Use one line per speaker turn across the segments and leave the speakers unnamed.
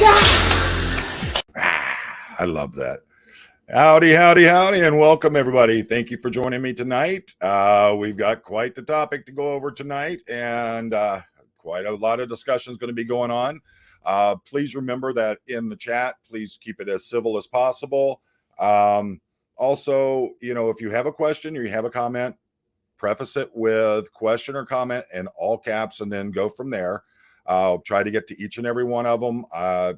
I love that. Howdy, howdy, howdy, and welcome everybody. Thank you for joining me tonight. We've got quite the topic to go over tonight, and quite a lot of discussion is going to be going on. Please remember that in the chat, please keep it as civil as possible. Also, if you have a question or you have a comment, preface it with question or comment in all caps, and then go from there. I'll try to get to each and every one of them. I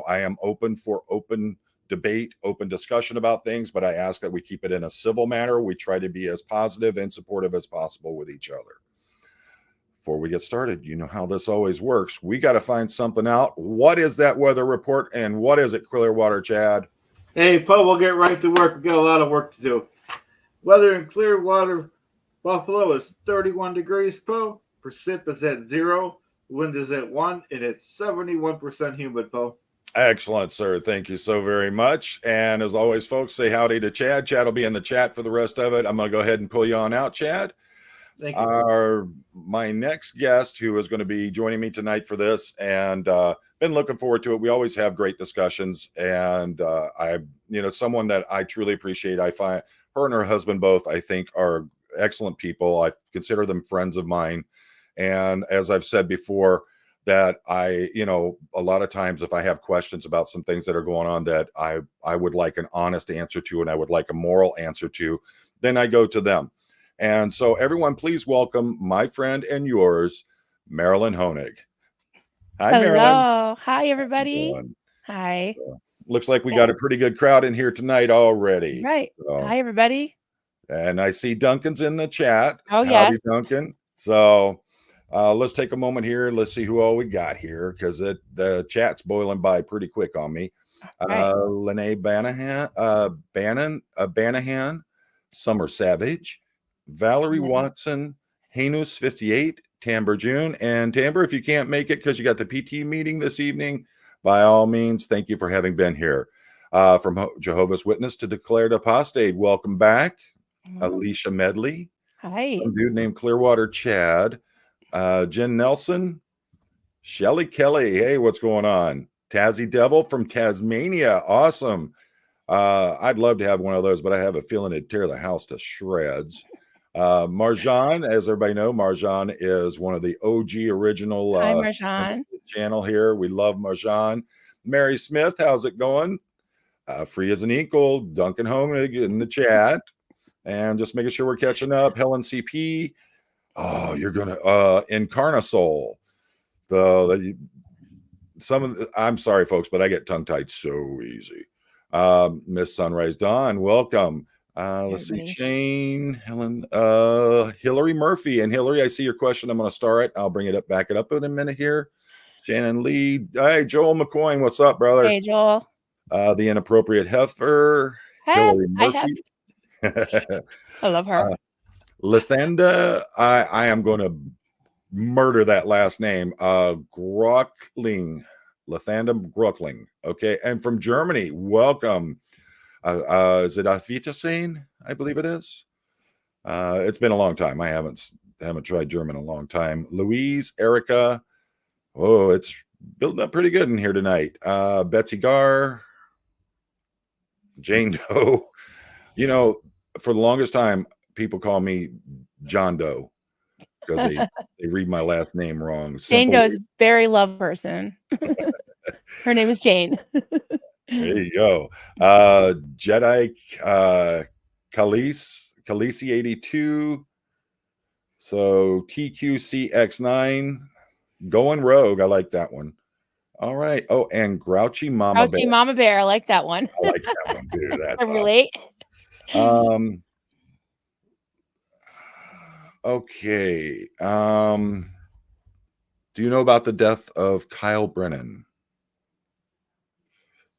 am open for open debate, open discussion about things, but I ask that we keep it in a civil manner. We try to be as positive and supportive as possible with each other. Before we get started, you know how this always works. We got to find something out. What is that weather report, and what is it, Clearwater Chad?
Hey, Poe, we'll get right to work. We got a lot of work to do. Weather in Clearwater, Buffalo is 31 degrees, Poe. Precip is at 0. Wind is at 1, and it's 71% humid, Poe.
Excellent, sir. Thank you so very much. And as always, folks, say howdy to Chad. Chad will be in the chat for the rest of it. I'm going to go ahead and pull you on out, Chad.
Thank you.
My next guest, who is going to be joining me tonight for this, and been looking forward to it. We always have great discussions, and someone that I truly appreciate. I find her and her husband both, I think, are excellent people. I consider them friends of mine. And as I've said before, that a lot of times if I have questions about some things that are going on that I would like an honest answer to, and I would like a moral answer to, then I go to them. And so everyone, please welcome my friend and yours, Marilyn Honig. Hi,
Hello.
Marilyn.
Hi, everybody. Hi.
Looks like we got a pretty good crowd in here tonight already.
Right. So, hi, everybody.
And I see Duncan's in the chat.
Oh,
howdy,
yes.
Duncan. So let's take a moment here. Let's see who all we got here, because the chat's boiling by pretty quick on me. Right. Lene Banahan, Summer Savage, Valerie Watson, Hanus 58, Tamber June. And Tamber, if you can't make it because you got the PT meeting this evening, by all means, thank you for having been here. From Jehovah's Witness to Declared Apostate, welcome back. Alicia Medley.
Hi.
Some dude named Clearwater Chad. Jen Nelson, Shelly Kelly. Hey, what's going on? Tazzy Devil from Tasmania. Awesome. I'd love to have one of those, but I have a feeling it'd tear the house to shreds. Marjan, as everybody know, Marjan is one of the OG original
Hi, Marjan.
Channel here. We love Marjan. Mary Smith, how's it going? Free as an equal. Duncan Honig in the chat. And just making sure we're catching up. Helen CP. Oh, you're gonna Incarnasol. I'm sorry, folks, but I get tongue-tied so easy. Miss Sunrise Dawn, welcome. Let's see, Shane, Helen, Hillary Murphy. And Hillary, I see your question. I'm gonna star it. I'll bring it up, back it up in a minute here. Shannon Lee. Hey, Joel McCoy, what's up, brother?
Hey, Joel.
The Inappropriate Heifer. Hillary Murphy.
I love her.
Lathenda, I am going to murder that last name. Grockling, Lathenda Grockling. Okay, and from Germany, welcome. Is it Afitacene? I believe it is. It's been a long time. I haven't tried German in a long time. Louise, Erica. Oh, it's building up pretty good in here tonight. Betsy Gar, Jane Doe. For the longest time, people call me John Doe because they read my last name wrong.
Jane Doe is a very love person. Her name is Jane.
There you go. Jedi Khaleesi 82. So TQCX9. Going Rogue. I like that one. All right. Oh, and Grouchy Mama Bear.
Grouchy Mama Bear. I like that one.
I like that one too. That's
I relate.
Okay. Do you know about the death of Kyle Brennan?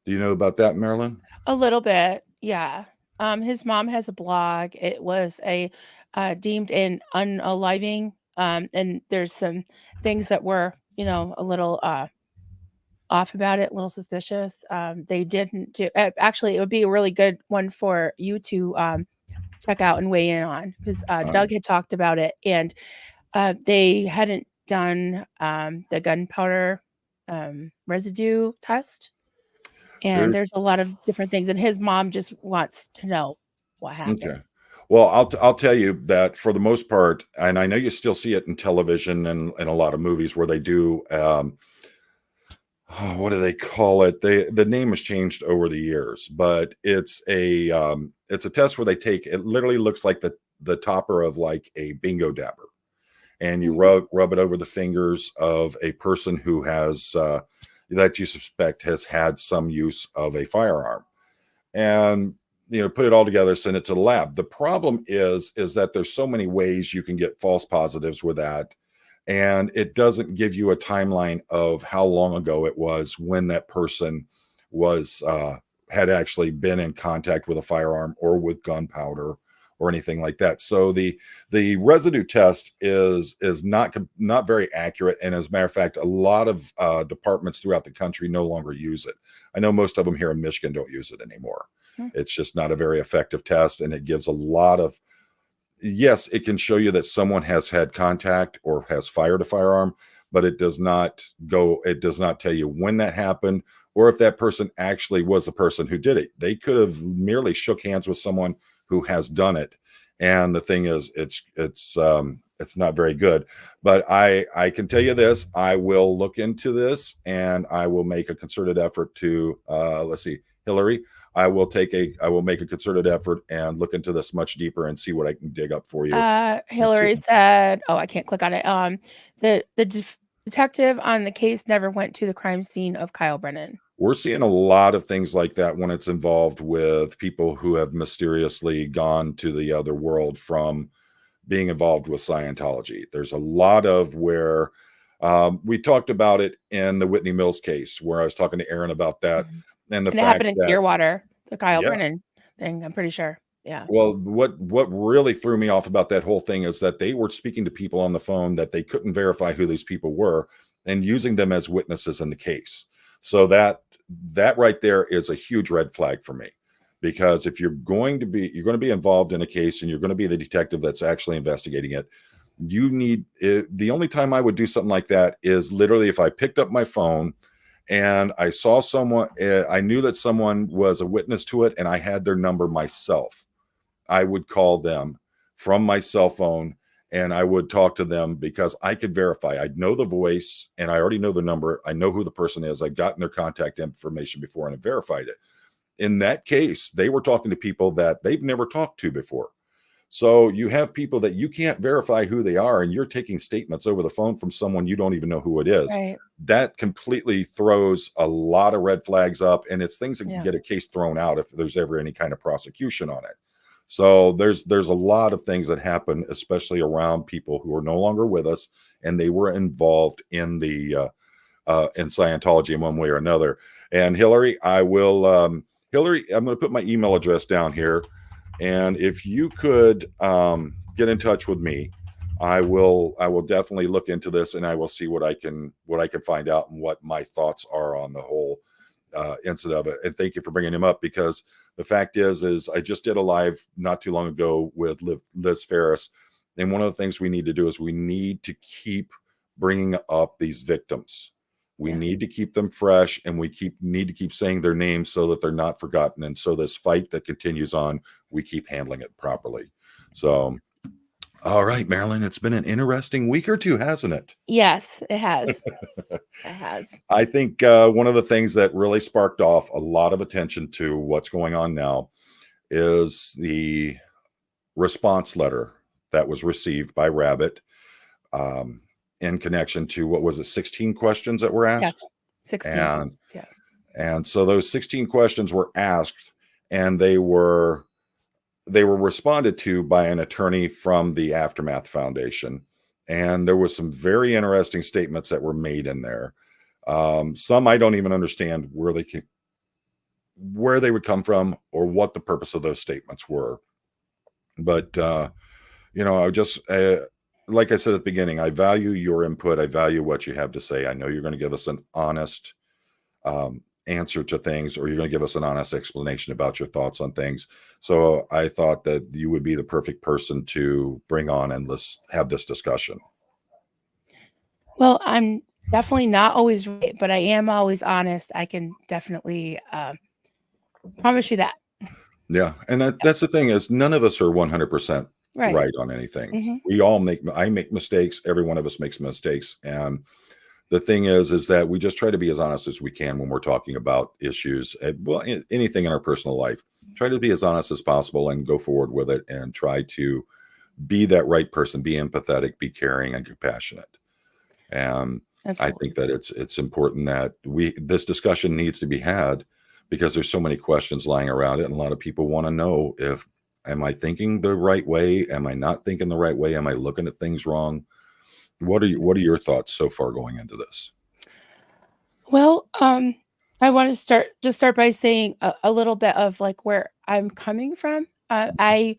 Do you know about that, Marilyn?
A little bit, yeah. His mom has a blog. It was deemed an unaliving, and there's some things that were, a little off about it, a little suspicious. They didn't do. Actually, it would be a really good one for you to check out and weigh in on, because Doug had talked about it, and they hadn't done the gunpowder residue test, and
There,
there's a lot of different things. And his mom just wants to know what
okay.
happened.
Well, I'll tell you that for the most part, and I know you still see it in television and a lot of movies where they do. Oh, what do they call it? The name has changed over the years, but it's a test where they take it. Literally looks like the topper of like a bingo dabber, and you
Mhm.
rub it over the fingers of a person who has that you suspect has had some use of a firearm, and put it all together, send it to the lab. The problem is that there's so many ways you can get false positives with that, and it doesn't give you a timeline of how long ago it was when that person was had actually been in contact with a firearm or with gunpowder or anything like that. So the residue test is not very accurate, and as a matter of fact, a lot of departments throughout the country no longer use it. I know most of them here in Michigan don't use it anymore.
Hmm.
It's just not a very effective test, and it gives a lot of, yes, it can show you that someone has had contact or has fired a firearm, but it does not tell you when that happened or if that person actually was the person who did it. They could have merely shook hands with someone who has done it. And the thing is, it's not very good. But I can tell you this: I will look into this, and I will make a concerted effort to let's see, Hillary. I will make a concerted effort and look into this much deeper and see what I can dig up for you and see.
Hillary said, "Oh, I can't click on it." The detective on the case never went to the crime scene of Kyle Brennan.
We're seeing a lot of things like that when it's involved with people who have mysteriously gone to the other world from being involved with Scientology. There's a lot of where we talked about it in the Whitney Mills case, where I was talking to Aaron about that,
Mhm.
and the
And it happened
fact
in
that,
Clearwater, the Kyle
yeah,
Brennan thing. I'm pretty sure. Yeah.
well, what really threw me off about that whole thing is that they were speaking to people on the phone that they couldn't verify who these people were and using them as witnesses in the case. So that right there is a huge red flag for me, because if you're going to be involved in a case and you're going to be the detective that's actually investigating it, the only time I would do something like that is literally if I picked up my phone and I saw someone, I knew that someone was a witness to it and I had their number myself. I would call them from my cell phone and I would talk to them because I could verify. I'd know the voice and I already know the number. I know who the person is. I've gotten their contact information before and I verified it. In that case, they were talking to people that they've never talked to before. So you have people that you can't verify who they are, and you're taking statements over the phone from someone you don't even know who it is.
Right.
That completely throws a lot of red flags up, and it's things that can
Yeah.
get a case thrown out if there's ever any kind of prosecution on it. So there's a lot of things that happen, especially around people who are no longer with us, and they were involved in Scientology in one way or another. And Hillary, Hillary, I'm going to put my email address down here, and if you could get in touch with me, I will definitely look into this, and I will see what I can find out and what my thoughts are on the whole incident of it. And thank you for bringing him up, because the fact is I just did a live not too long ago with Liz Ferris, and one of the things we need to do is we need to keep bringing up these victims. We
Yeah.
need to keep them fresh, and need to keep saying their names so that they're not forgotten. And so this fight that continues on, we keep handling it properly. So, all right, Marilyn, it's been an interesting week or two, hasn't it?
Yes, it has. It has.
I think one of the things that really sparked off a lot of attention to what's going on now is the response letter that was received by Rabbit um, in connection to, what was it, 16 questions that were
Yes.
asked?
16
And
questions. Yeah.
and so those 16 questions were asked, and they were responded to by an attorney from the Aftermath Foundation. And there was some very interesting statements that were made in there. Some I don't even understand where they would come from or what the purpose of those statements were. But I just like I said at the beginning, I value your input. I value what you have to say. I know you're going to give us an honest answer to things, or you're going to give us an honest explanation about your thoughts on things. So I thought that you would be the perfect person to bring on and let's have this discussion.
Well, I'm definitely not always right, but I am always honest. I can definitely promise you that.
Yeah, and that's the thing is none of us are 100%
Right.
right on anything.
Hmm.
We all make I make mistakes, every one of us makes mistakes, and the thing is that we just try to be as honest as we can when we're talking about issues, well, anything in our personal life. Try to be as honest as possible and go forward with it and try to be that right person, be empathetic, be caring and compassionate. And I think
Absolutely.
that it's important that this discussion needs to be had because there's so many questions lying around it, and a lot of people want to know if am I thinking the right way? Am I not thinking the right way? Am I looking at things wrong? What are your thoughts so far going into this?
Well, I want to start by saying a little bit of like where I'm coming from. I'm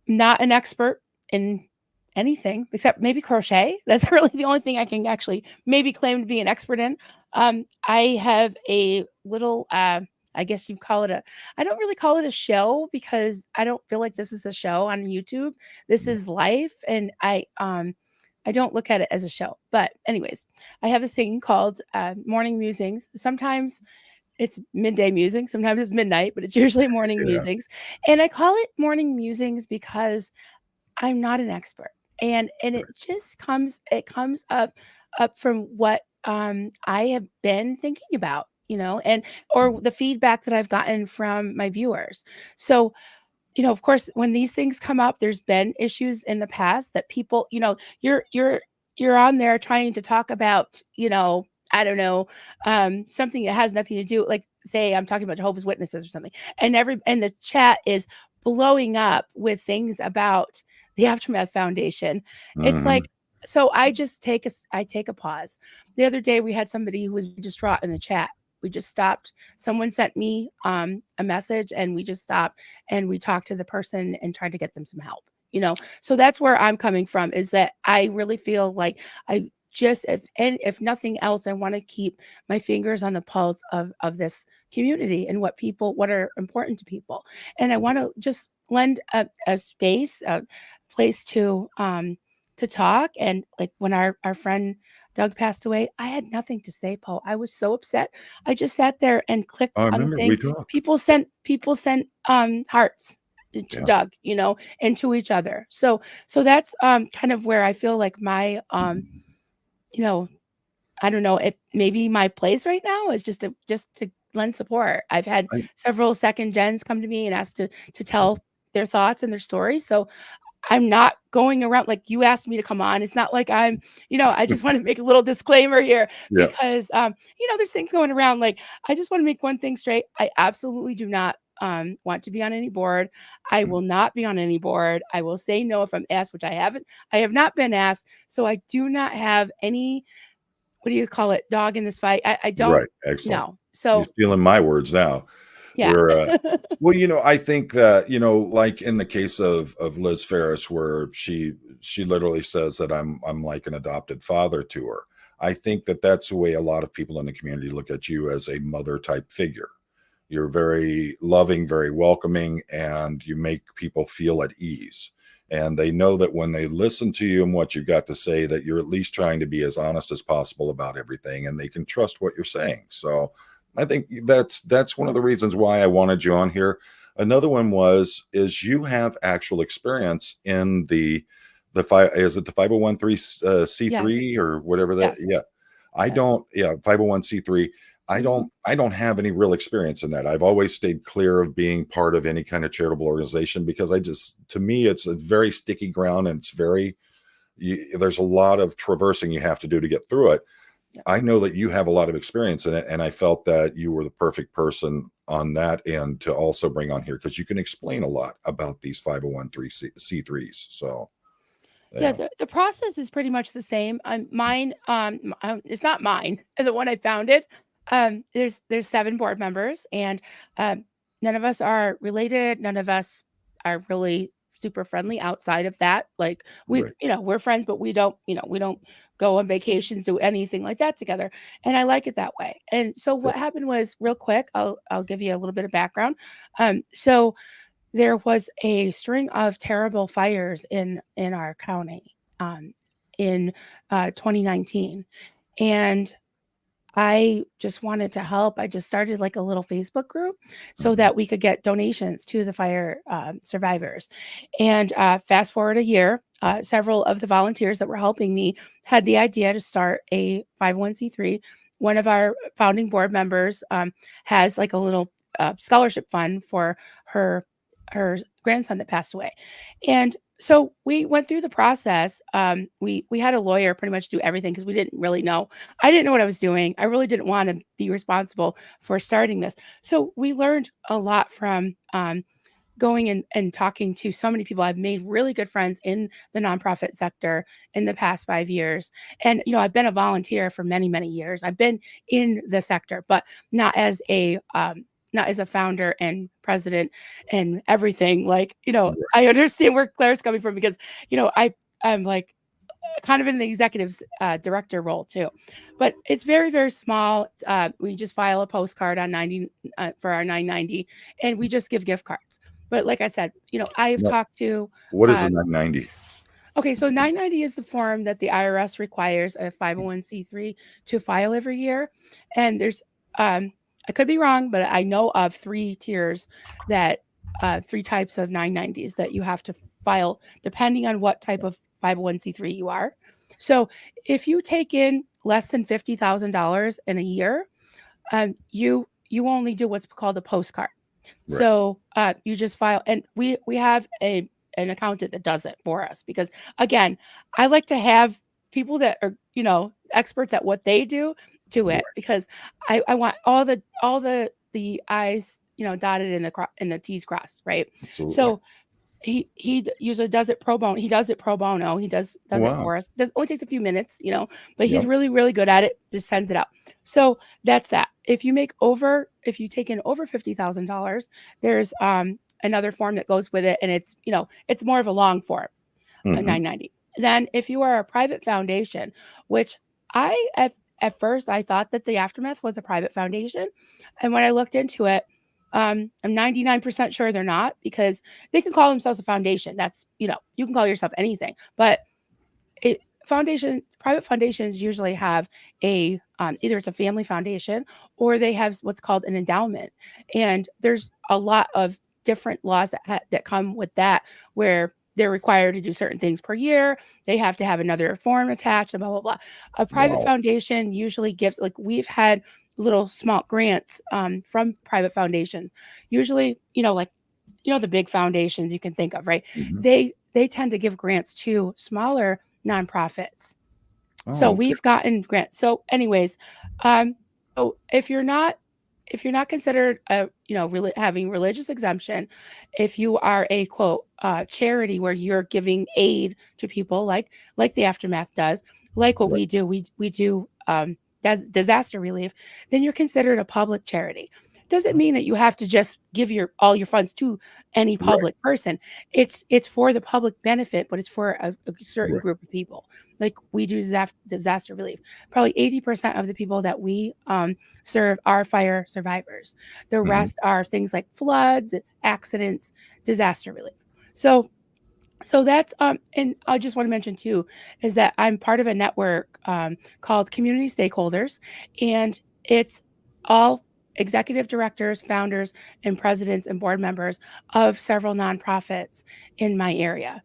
not an expert in anything except maybe crochet. That's really the only thing I can actually maybe claim to be an expert in. I have a little, I guess you call it I don't really call it a show because I don't feel like this is a show on YouTube. This
Yeah.
is life. And I don't look at it as a show. But anyways, I have this thing called morning musings. Sometimes it's midday musings, sometimes it's midnight, but it's usually morning
Yeah.
musings. And I call it morning musings because I'm not an expert. And it just comes up from what I have been thinking about, and or the feedback that I've gotten from my viewers. So, of course, when these things come up, there's been issues in the past that people, you're on there trying to talk about, I don't know, something that has nothing to do, like say I'm talking about Jehovah's Witnesses or something, and the chat is blowing up with things about the Aftermath Foundation. It's
Mhm.
like, so I take a pause. The other day we had somebody who was distraught in the chat. We just stopped. Someone sent me a message, and we just stopped and we talked to the person and tried to get them some help. So that's where I'm coming from, is that I really feel like I just, if nothing else, I want to keep my fingers on the pulse of this community and what are important to people. And I want to just lend a space, a place to talk. And like when our friend Doug passed away, I had nothing to say, Paul. I was so upset. I just sat there and clicked
I
on the
remember we
thing.
talked.
People sent hearts to
Yeah.
Doug, and to each other. So that's kind of where I feel like my you know, I don't know, it maybe my place right now is just to lend support. I've had
I
several second gens come to me and ask to tell their thoughts and their stories. So I'm not going around like you asked me to come on. It's not like I just want to make a little disclaimer here
yeah.
because there's things going around. Like, I just want to make one thing straight. I absolutely do not want to be on any board. I will not be on any board. I will say no if I'm asked, which I have not been asked. So I do not have any, what do you call it, dog in this fight. I don't
Right. Excellent.
know.
You're
So
stealing my words now.
yeah.
We're well, I think that, like in the case of Liz Ferris, where she literally says that I'm like an adopted father to her. I think that that's the way a lot of people in the community look at you, as a mother type figure. You're very loving, very welcoming, and you make people feel at ease. And they know that when they listen to you and what you've got to say, that you're at least trying to be as honest as possible about everything, and they can trust what you're saying. So I think that's one of the reasons why I wanted you on here. Another one is you have actual experience in the five, is it the 501
Yes.
c3 or whatever that,
Yes.
yeah. I
Yes.
don't, yeah, 501c3.
Mhm.
I don't have any real experience in that. I've always stayed clear of being part of any kind of charitable organization because to me, it's a very sticky ground, and it's there's a lot of traversing you have to do to get through it.
Yep.
I know that you have a lot of experience in it, and I felt that you were the perfect person on that end to also bring on here because you can explain a lot about these 501c3s. So,
Yeah,
yeah,
the process is pretty much the same. Mine, it's not mine. The one I founded, there's 7 board members, and um, none of us are related. None of us are really super friendly outside of that. Like
right.
we're friends, but we don't go on vacations, do anything like that together. And I like it that way. And so
Yeah,
what happened was, real quick, I'll give you a little bit of background. So there was a string of terrible fires in our county in 2019, And I just wanted to help. I just started like a little Facebook group so
Mhm.
that we could get donations to the fire survivors. And fast forward a year, several of the volunteers that were helping me had the idea to start a 501c3. One of our founding board members has like a little scholarship fund for her grandson that passed away. And so we went through the process. We had a lawyer pretty much do everything because we didn't really know. I didn't know what I was doing. I really didn't want to be responsible for starting this. So we learned a lot from going and talking to so many people. I've made really good friends in the nonprofit sector in the past 5 years. And, I've been a volunteer for many, many years. I've been in the sector, but not as a founder and president and everything. Like, I understand where Claire's coming from because, I'm like kind of in the executive director role too, but it's very, very small. We just file a postcard on 90 for our 990 and we just give gift cards. But like I said, I've
Now,
talked to,
what is a 990?
okay, so 990 is the form that the IRS requires a 501c3 to file every year. And there's, I could be wrong, but I know of three tiers three types of 990s that you have to file depending on what type of 501c3 you are. So if you take in less than $50,000 in a year, you only do what's called a postcard.
Right.
So you just file, and we have an accountant that does it for us because again, I like to have people that are experts at what they do it
Right.
because I want all the I's dotted and the T's crossed, right?
Absolutely.
So he usually does it pro bono. He does it pro bono. He does it
Wow.
for us. Only takes a few minutes, but he's
Yep.
really, really good at it. Just sends it out. So that's that. If you take in over $50,000, there's another form that goes with it, and it's it's more of a long form, a
Mhm.
990. Then if you are a private foundation, which at first I thought that the Aftermath was a private foundation, and when I looked into it, I'm 99% sure they're not because they can call themselves a foundation. That's, you can call yourself anything, but private foundations usually have a, either it's a family foundation or they have what's called an endowment. And there's a lot of different laws that come with that, where they're required to do certain things per year. They have to have another form attached and blah, blah, blah. A private
Wow.
foundation usually gives, like, we've had little small grants from private foundations. Usually, the big foundations you can think of, right?
Mhm.
They tend to give grants to smaller nonprofits. So
Oh, okay.
we've gotten grants. So anyways, so if you're not considered having religious exemption, if you are a quote charity where you're giving aid to people like the Aftermath does, like what
Right.
we do disaster relief, then you're considered a public charity. Doesn't mean that you have to just give all your funds to any
Right.
public person. It's for the public benefit, but it's for a certain
Right.
group of people. Like we do disaster relief. Probably 80% of the people that we serve are fire survivors. The
Mhm.
rest are things like floods, accidents, disaster relief. So that's and I just want to mention too is that I'm part of a network called Community Stakeholders, and it's all executive directors, founders, and presidents and board members of several nonprofits in my area.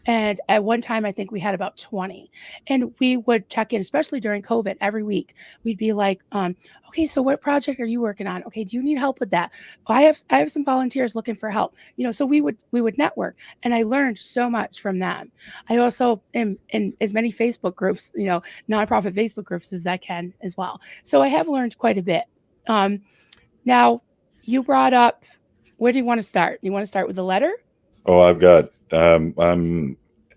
And at one time, I think we had about 20. And we would check in, especially during COVID, every week. We'd be like, okay, so what project are you working on? Okay, do you need help with that? I have some volunteers looking for help. So we would network. And I learned so much from them. I also am in as many Facebook groups, nonprofit Facebook groups as I can as well. So I have learned quite a bit. Now, you brought up, where do you want to start? You want to start with the letter?
Oh, I'm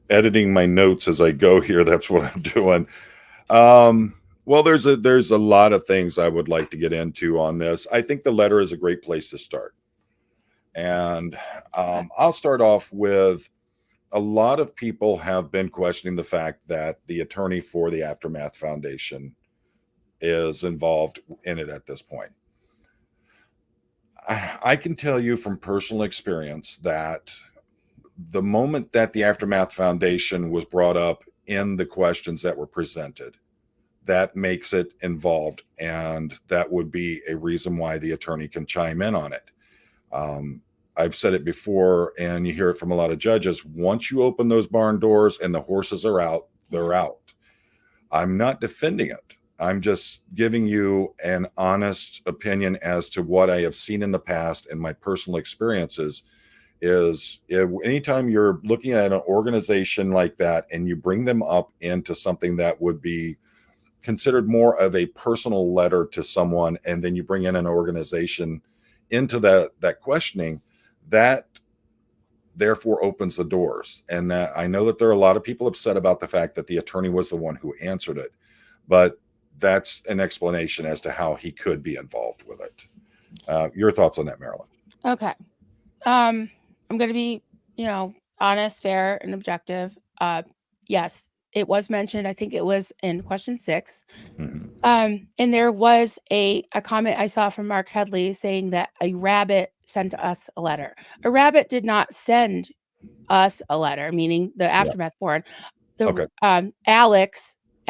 editing my notes as I go here. That's what I'm doing. Well, there's a lot of things I would like to get into on this. I think the letter is a great place to start. And I'll start off with, a lot of people have been questioning the fact that the attorney for the Aftermath Foundation is involved in it at this point. I can tell you from personal experience that the moment that the Aftermath Foundation was brought up in the questions that were presented, that makes it involved, and that would be a reason why the attorney can chime in on it. I've said it before, and you hear it from a lot of judges. Once you open those barn doors and the horses are out, they're out. I'm not defending it. I'm just giving you an honest opinion as to what I have seen in the past and my personal experiences. Is anytime you're looking at an organization like that and you bring them up into something that would be considered more of a personal letter to someone, and then you bring in an organization into that questioning, that therefore opens the doors. And that, I know that there are a lot of people upset about the fact that the attorney was the one who answered it, but that's an explanation as to how he could be involved with it. Your thoughts on that, Marilyn?
Okay. I'm going to be, honest, fair, and objective. Yes, it was mentioned. I think it was in question 6.
Mhm.
And there was a comment I saw from Mark Headley saying that a rabbit sent us a letter. A rabbit did not send us a letter, meaning the Aftermath board.
Okay.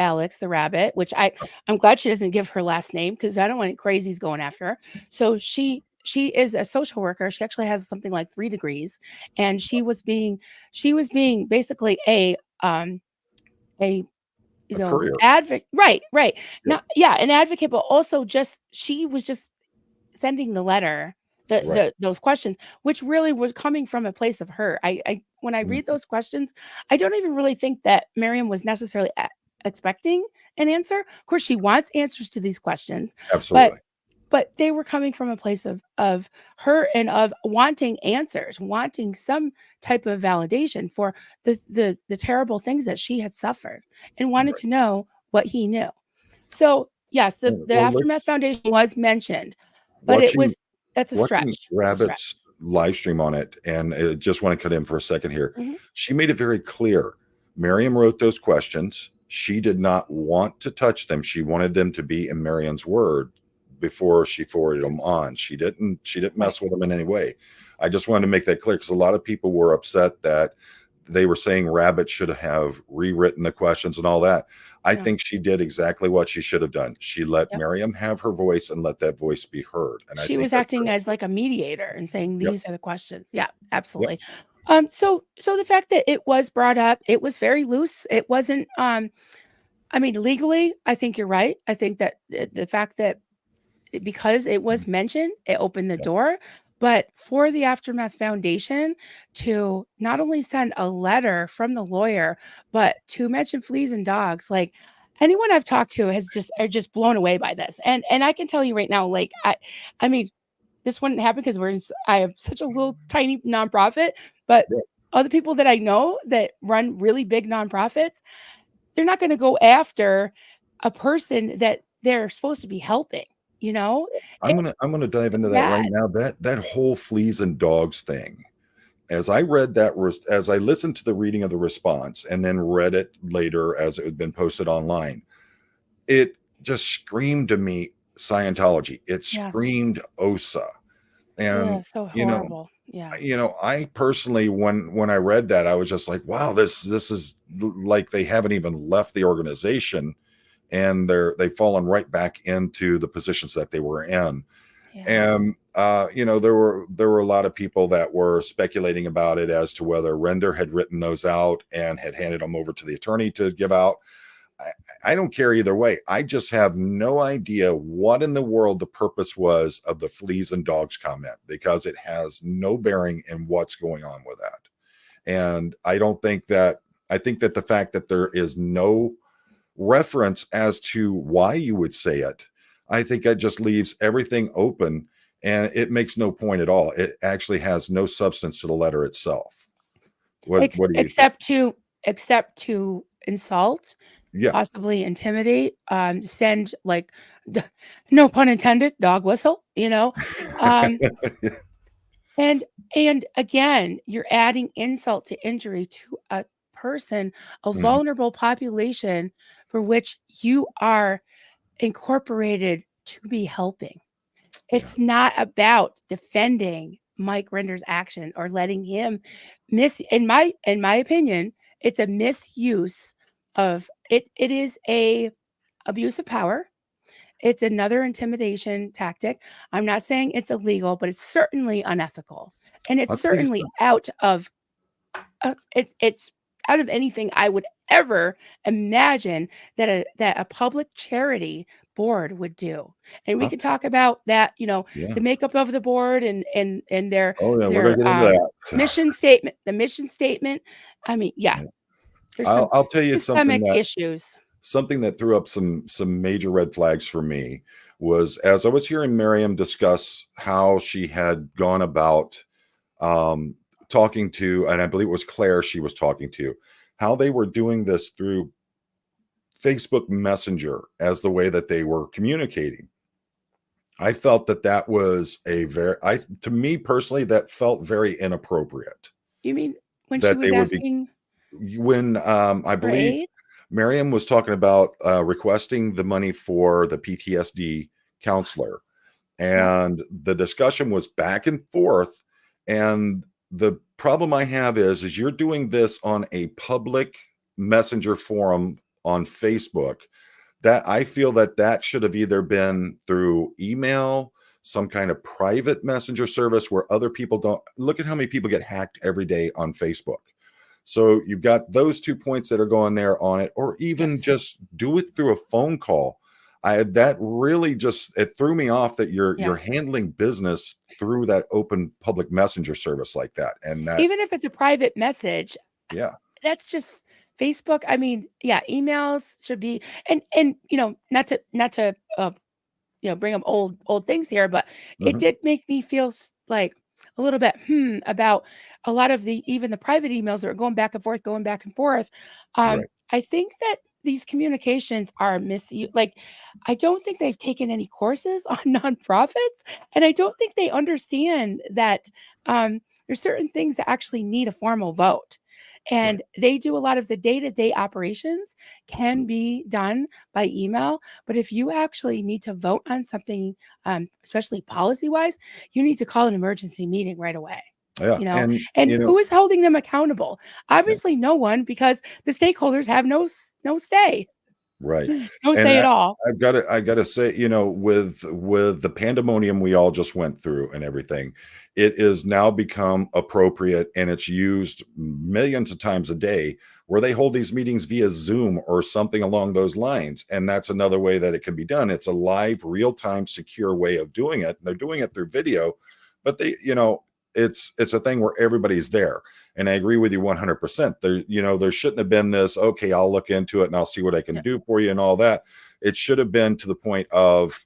Alex the rabbit, which I'm glad she doesn't give her last name, because I don't want any crazies going after her. So she is a social worker. She actually has something like 3 degrees, and she was being basically a
Courier.
advocate, right.
Yeah.
Now, an advocate, but also she was just sending the letter,
Right.
those questions, which really was coming from a place of hurt. I when I read
Mhm.
those questions, I don't even really think that Miriam was necessarily expecting an answer. Of course, she wants answers to these questions, but
Absolutely.
they were coming from a place of hurt and of wanting answers, wanting some type of validation for the terrible things that she had suffered, and wanted
Right.
to know what he knew. So yes, the
Well,
Aftermath Foundation was mentioned, but
watching
that's a
watching
stretch. It's a stretch.
Rabbit's live stream on it, and I just want to cut in for a second here.
Mhm.
She made it very clear. Miriam wrote those questions. She did not want to touch them. She wanted them to be in Miriam's word before she forwarded them on. She didn't
Right.
mess with them in any way. I just wanted to make that clear, because a lot of people were upset that they were saying Rabbit should have rewritten the questions and all that. I
No.
think she did exactly what she should have done. She let
Yep.
Miriam have her voice and let that voice be heard. And I
She
think
was
that's
acting
very
as like a mediator and saying,
Yep.
these are the questions. Yeah,
Yep.
absolutely. So the fact that it was brought up, it was very loose. It wasn't, I mean, legally, I think you're right. I think that the fact that because it was mentioned, it opened the
Yeah.
door. But for the Aftermath Foundation to not only send a letter from the lawyer, but to mention fleas and dogs, like anyone I've talked to are just blown away by this. And I can tell you right now, like I mean, this wouldn't happen because I have such a little tiny nonprofit, but
Yeah.
other people that I know that run really big nonprofits, they're not going to go after a person that they're supposed to be helping, you know?
I'm
It's
gonna dive into that right
bad.
now. That whole fleas and dogs thing. As I read as I listened to the reading of the response and then read it later as it had been posted online, it just screamed to me Scientology. It
Yeah.
screamed OSA.
Yeah,
And
so
you know,
horrible. Yeah.
I personally, when I read that, I was just like, wow, this is like they haven't even left the organization, and they've fallen right back into the positions that they were in.
Yeah.
And there were a lot of people that were speculating about it as to whether Render had written those out and had handed them over to the attorney to give out. I don't care either way. I just have no idea what in the world the purpose was of the fleas and dogs comment, because it has no bearing in what's going on with that. And I think that the fact that there is no reference as to why you would say it, I think that just leaves everything open, and it makes no point at all. It actually has no substance to the letter itself. What do you think?
Except to insult,
Yeah.
possibly intimidate, send like no pun intended, dog whistle, Um, And again, you're adding insult to injury to a person, a
Mhm.
vulnerable population for which you are incorporated to be helping.
Yeah.
It's not about defending Mike Render's action or letting him in my opinion, it's a misuse of it. It is a abuse of power. It's another intimidation tactic. I'm not saying it's illegal, but it's certainly unethical, and it's
I'll tell you
certainly out of it's out of anything I would ever imagine that a public charity board would do. And we
I'll
could talk about that,
yeah.
the makeup of the board and their
Oh, yeah, we're gonna
their
get into that.
mission statement, the mission statement. I mean, yeah,
Yeah.
there's some
I'll tell you
systemic issues.
something that threw up some major red flags for me was as I was hearing Miriam discuss how she had gone about um, talking to, and I believe it was Claire she was talking to, how they were doing this through Facebook Messenger as the way that they were communicating. I felt that that was to me personally, that felt very inappropriate.
You mean when she
That they
was
would be
asking
when I
for
believe
aid?
Miriam was talking about requesting the money for the PTSD counselor,
Yep.
and the discussion was back and forth. And the problem I have is you're doing this on a public messenger forum on Facebook that I feel that that should have either been through email, some kind of private messenger service where other people don't look at how many people get hacked every day on Facebook. So you've got those 2 points that are going there on it, or even
Yes.
just do it through a phone call. That really just it threw me off that
Yeah.
you're handling business through that open public messenger service like that. And that,
Even if it's a private message,
yeah,
that's just Facebook. I mean, yeah, emails should be and not to bring up old things here, but it
mhm,
did make me feel like a little bit about a lot of even the private emails that are going back and forth, going back and forth.
right,
I think that these communications are misused. Like, I don't think they've taken any courses on nonprofits, and I don't think they understand that there's certain things that actually need a formal vote.
right,
And they do a lot of the day-to-day operations can be done by email. But if you actually need to vote on something, especially policy wise, you need to call an emergency meeting right away.
yeah,
You know,
and
and who is holding them accountable?
yeah,
Obviously, no one, because the stakeholders have no say,
right.
no
And
say at all.
I gotta say, with the pandemonium we all just went through and everything, it is now become appropriate and it's used millions of times a day where they hold these meetings via Zoom or something along those lines. And that's another way that it can be done. It's a live, real-time, secure way of doing it. They're doing it through video, but it's a thing where everybody's there. And I agree with you 100%. There shouldn't have been this, okay, I'll look into it and I'll see what I can
Yeah,
do for you and all that. It should have been to the point of,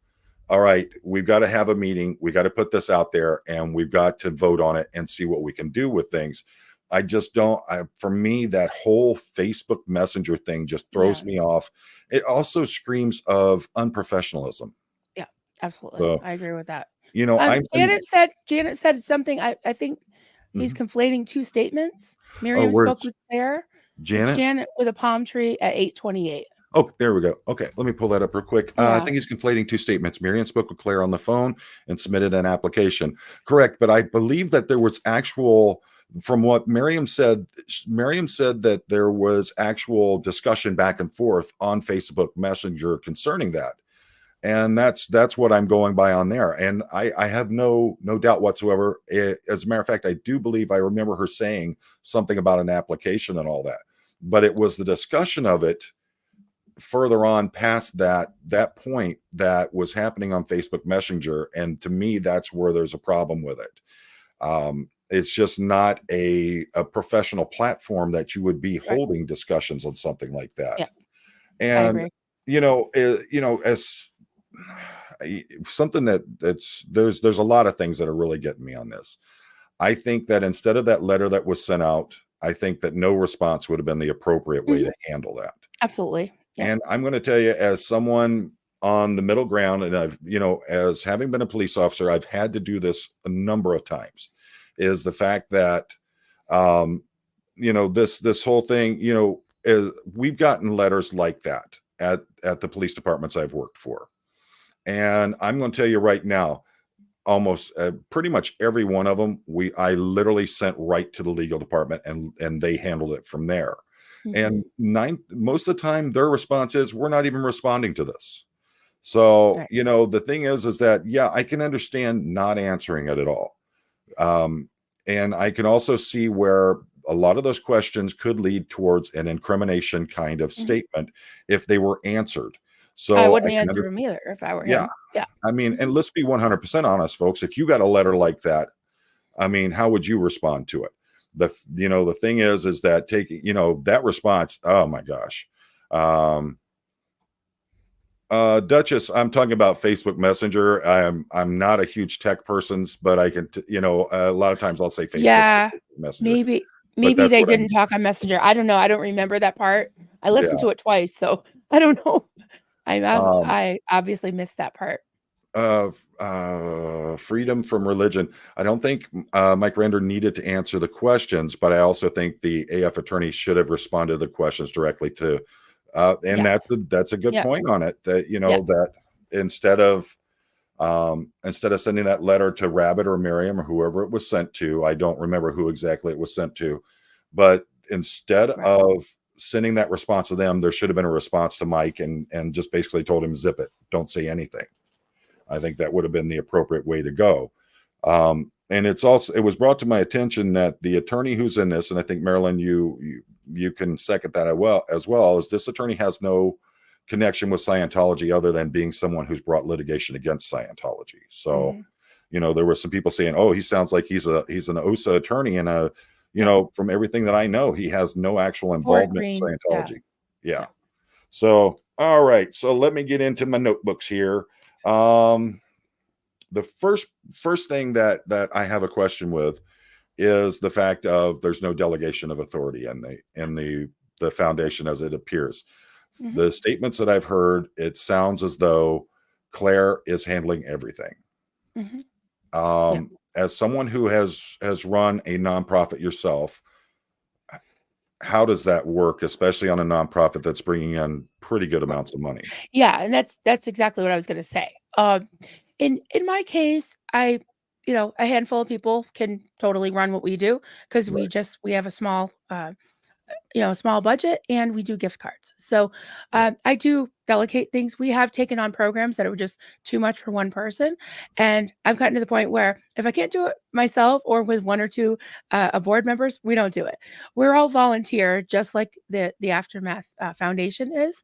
all right, we've got to have a meeting. We got to put this out there and we've got to vote on it and see what we can do with things. I just don't, for me, that whole Facebook Messenger thing just
yeah,
throws me off. It also screams of unprofessionalism.
yeah, absolutely.
So,
I agree with that.
I've been,
Janet said something. I think he's
mhm.
conflating two statements.
Oh,
Miriam spoke
where's
with Claire. It's
Janet?
Janet with a palm tree at 8:28.
Oh, there we go. Okay, let me pull that up real quick. I
Yeah.
think he's conflating two statements. Miriam spoke with Claire on the phone and submitted an application. Correct, but I believe that there was actual, from what Miriam said that there was actual discussion back and forth on Facebook Messenger concerning that. And that's what I'm going by on there. And I have no doubt whatsoever. As a matter of fact, I do believe I remember her saying something about an application and all that. But it was the discussion of it further on past that point that was happening on Facebook Messenger, and to me, that's where there's a problem with it. It's just not a professional platform that you would be
Right.
holding discussions on something like that.
Yeah, I
And
agree.
as something there's a lot of things that are really getting me on this. I think that instead of that letter that was sent out, I think that no response would have been the appropriate way
Mhm.
to handle that.
Absolutely. Yep.
And I'm going to tell you, as someone on the middle ground, and as having been a police officer, I've had to do this a number of times, is the fact that, um, this whole thing, we've gotten letters like that at the police departments I've worked for. And I'm going to tell you right now, almost pretty much every one of them, I literally sent right to the legal department and they handled it from there. And most of the time, their response is, we're not even responding to this. So,
Right.
the thing is that, yeah, I can understand not answering it at all. And I can also see where a lot of those questions could lead towards an incrimination kind of statement if they were answered.
I
So I
wouldn't
can
answer
understand.
him either if I were
Yeah.
him. Yeah.
I mean, and let's be 100% honest, folks. If you got a letter like that, I mean, how would you respond to it? The thing is that taking, that response, oh my gosh. Duchess, I'm talking about Facebook Messenger. I'm not a huge tech person, but I can, a lot of times I'll say Facebook
Yeah.
Messenger,
Maybe
but
maybe
that's
they
what I
didn't
mean.
talk on Messenger. I don't know. I don't remember that part. I listened
Yeah.
to it twice, so I don't know.
Um,
I obviously missed that part.
Freedom from religion. I don't think Mike Render needed to answer the questions, but I also think the AF attorney should have responded to the questions directly to. And
Yes.
that's a good
Yep.
point on it. That
Yep.
that instead of sending that letter to Rabbit or Miriam or whoever it was sent to, I don't remember who exactly it was sent to, but instead
Right.
of sending that response to them, there should have been a response to Mike and just basically told him, zip it, don't say anything. I think that would have been the appropriate way to go. And it was brought to my attention that the attorney who's in this, and I think Marilyn, you can second that as well, is this attorney has no connection with Scientology other than being someone who's brought litigation against Scientology. So,
Mhm.
There were some people saying, "Oh, he sounds like he's an OSA attorney," and
Yep.
from everything that I know, he has no actual
Board
involvement in
green. Yeah.
Scientology. Yeah.
Yeah.
So, all right. So let me get into my notebooks here. Um, the first thing that I have a question with is the fact of there's no delegation of authority in the foundation as it appears.
Mhm.
The statements that I've heard, it sounds as though Claire is handling everything.
Mhm. Yep.
As someone who has run a nonprofit yourself, how does that work, especially on a nonprofit that's bringing in pretty good
Right.
amounts of money?
Yeah, and that's exactly what I was going to say. In my case, a handful of people can totally run what we do because
Right.
we have a small small budget and we do gift cards. So
Yeah.
I do delegate things. We have taken on programs that are just too much for one person. And I've gotten to the point where if I can't do it myself or with one or two board members, we don't do it. We're all volunteer, just like the Aftermath Foundation is.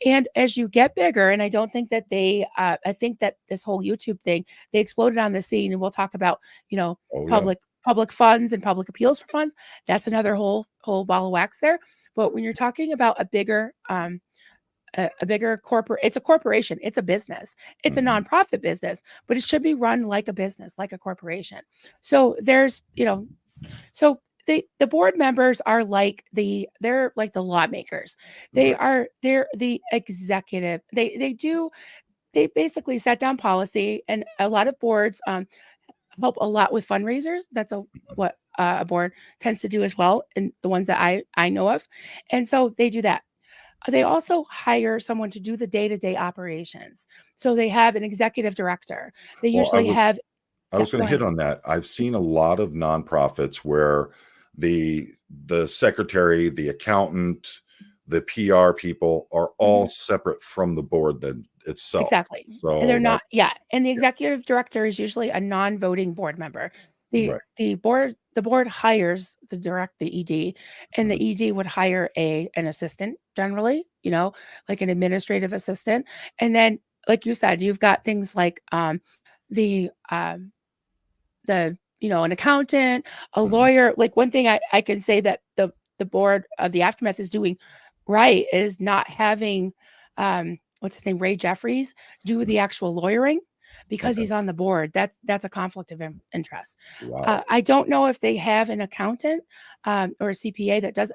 And as you get bigger, and I don't think that I think that this whole YouTube thing, they exploded on the scene, and we'll talk about,
Oh yeah.
public funds and public appeals for funds. That's another whole ball of wax there. But when you're talking about a bigger corporate, it's a corporation, it's a business, it's a
Mhm.
nonprofit business, but it should be run like a business, like a corporation. So there's, so the board members are they're like the lawmakers.
Right.
They're the executive. They basically set down policy, and a lot of boards help a lot with fundraisers. That's what a board tends to do as well, and the ones that I know of. And so they do that. They also hire someone to do the day-to-day operations. So they have an executive director. They
Well,
usually have
I
Yeah,
was going
go
to hit
ahead.
on that. I've seen a lot of nonprofits where the secretary, the accountant, the PR people are all
Mhm.
separate from the board then itself.
Exactly. And they're
So that
not yeah, and the executive director is usually a non-voting board member.
right.
The board hires the ED, and
Mhm.
the ED would hire an assistant generally, like an administrative assistant. And then, like you said, you've got things like the an accountant, a
Mhm.
lawyer. Like one thing I can say that the board of the Aftermath is doing right is not having what's his name, Ray Jeffries, do the actual lawyering because
Okay.
he's on the board. That's a conflict of interest.
Wow.
I don't know if they have an accountant or a CPA that does.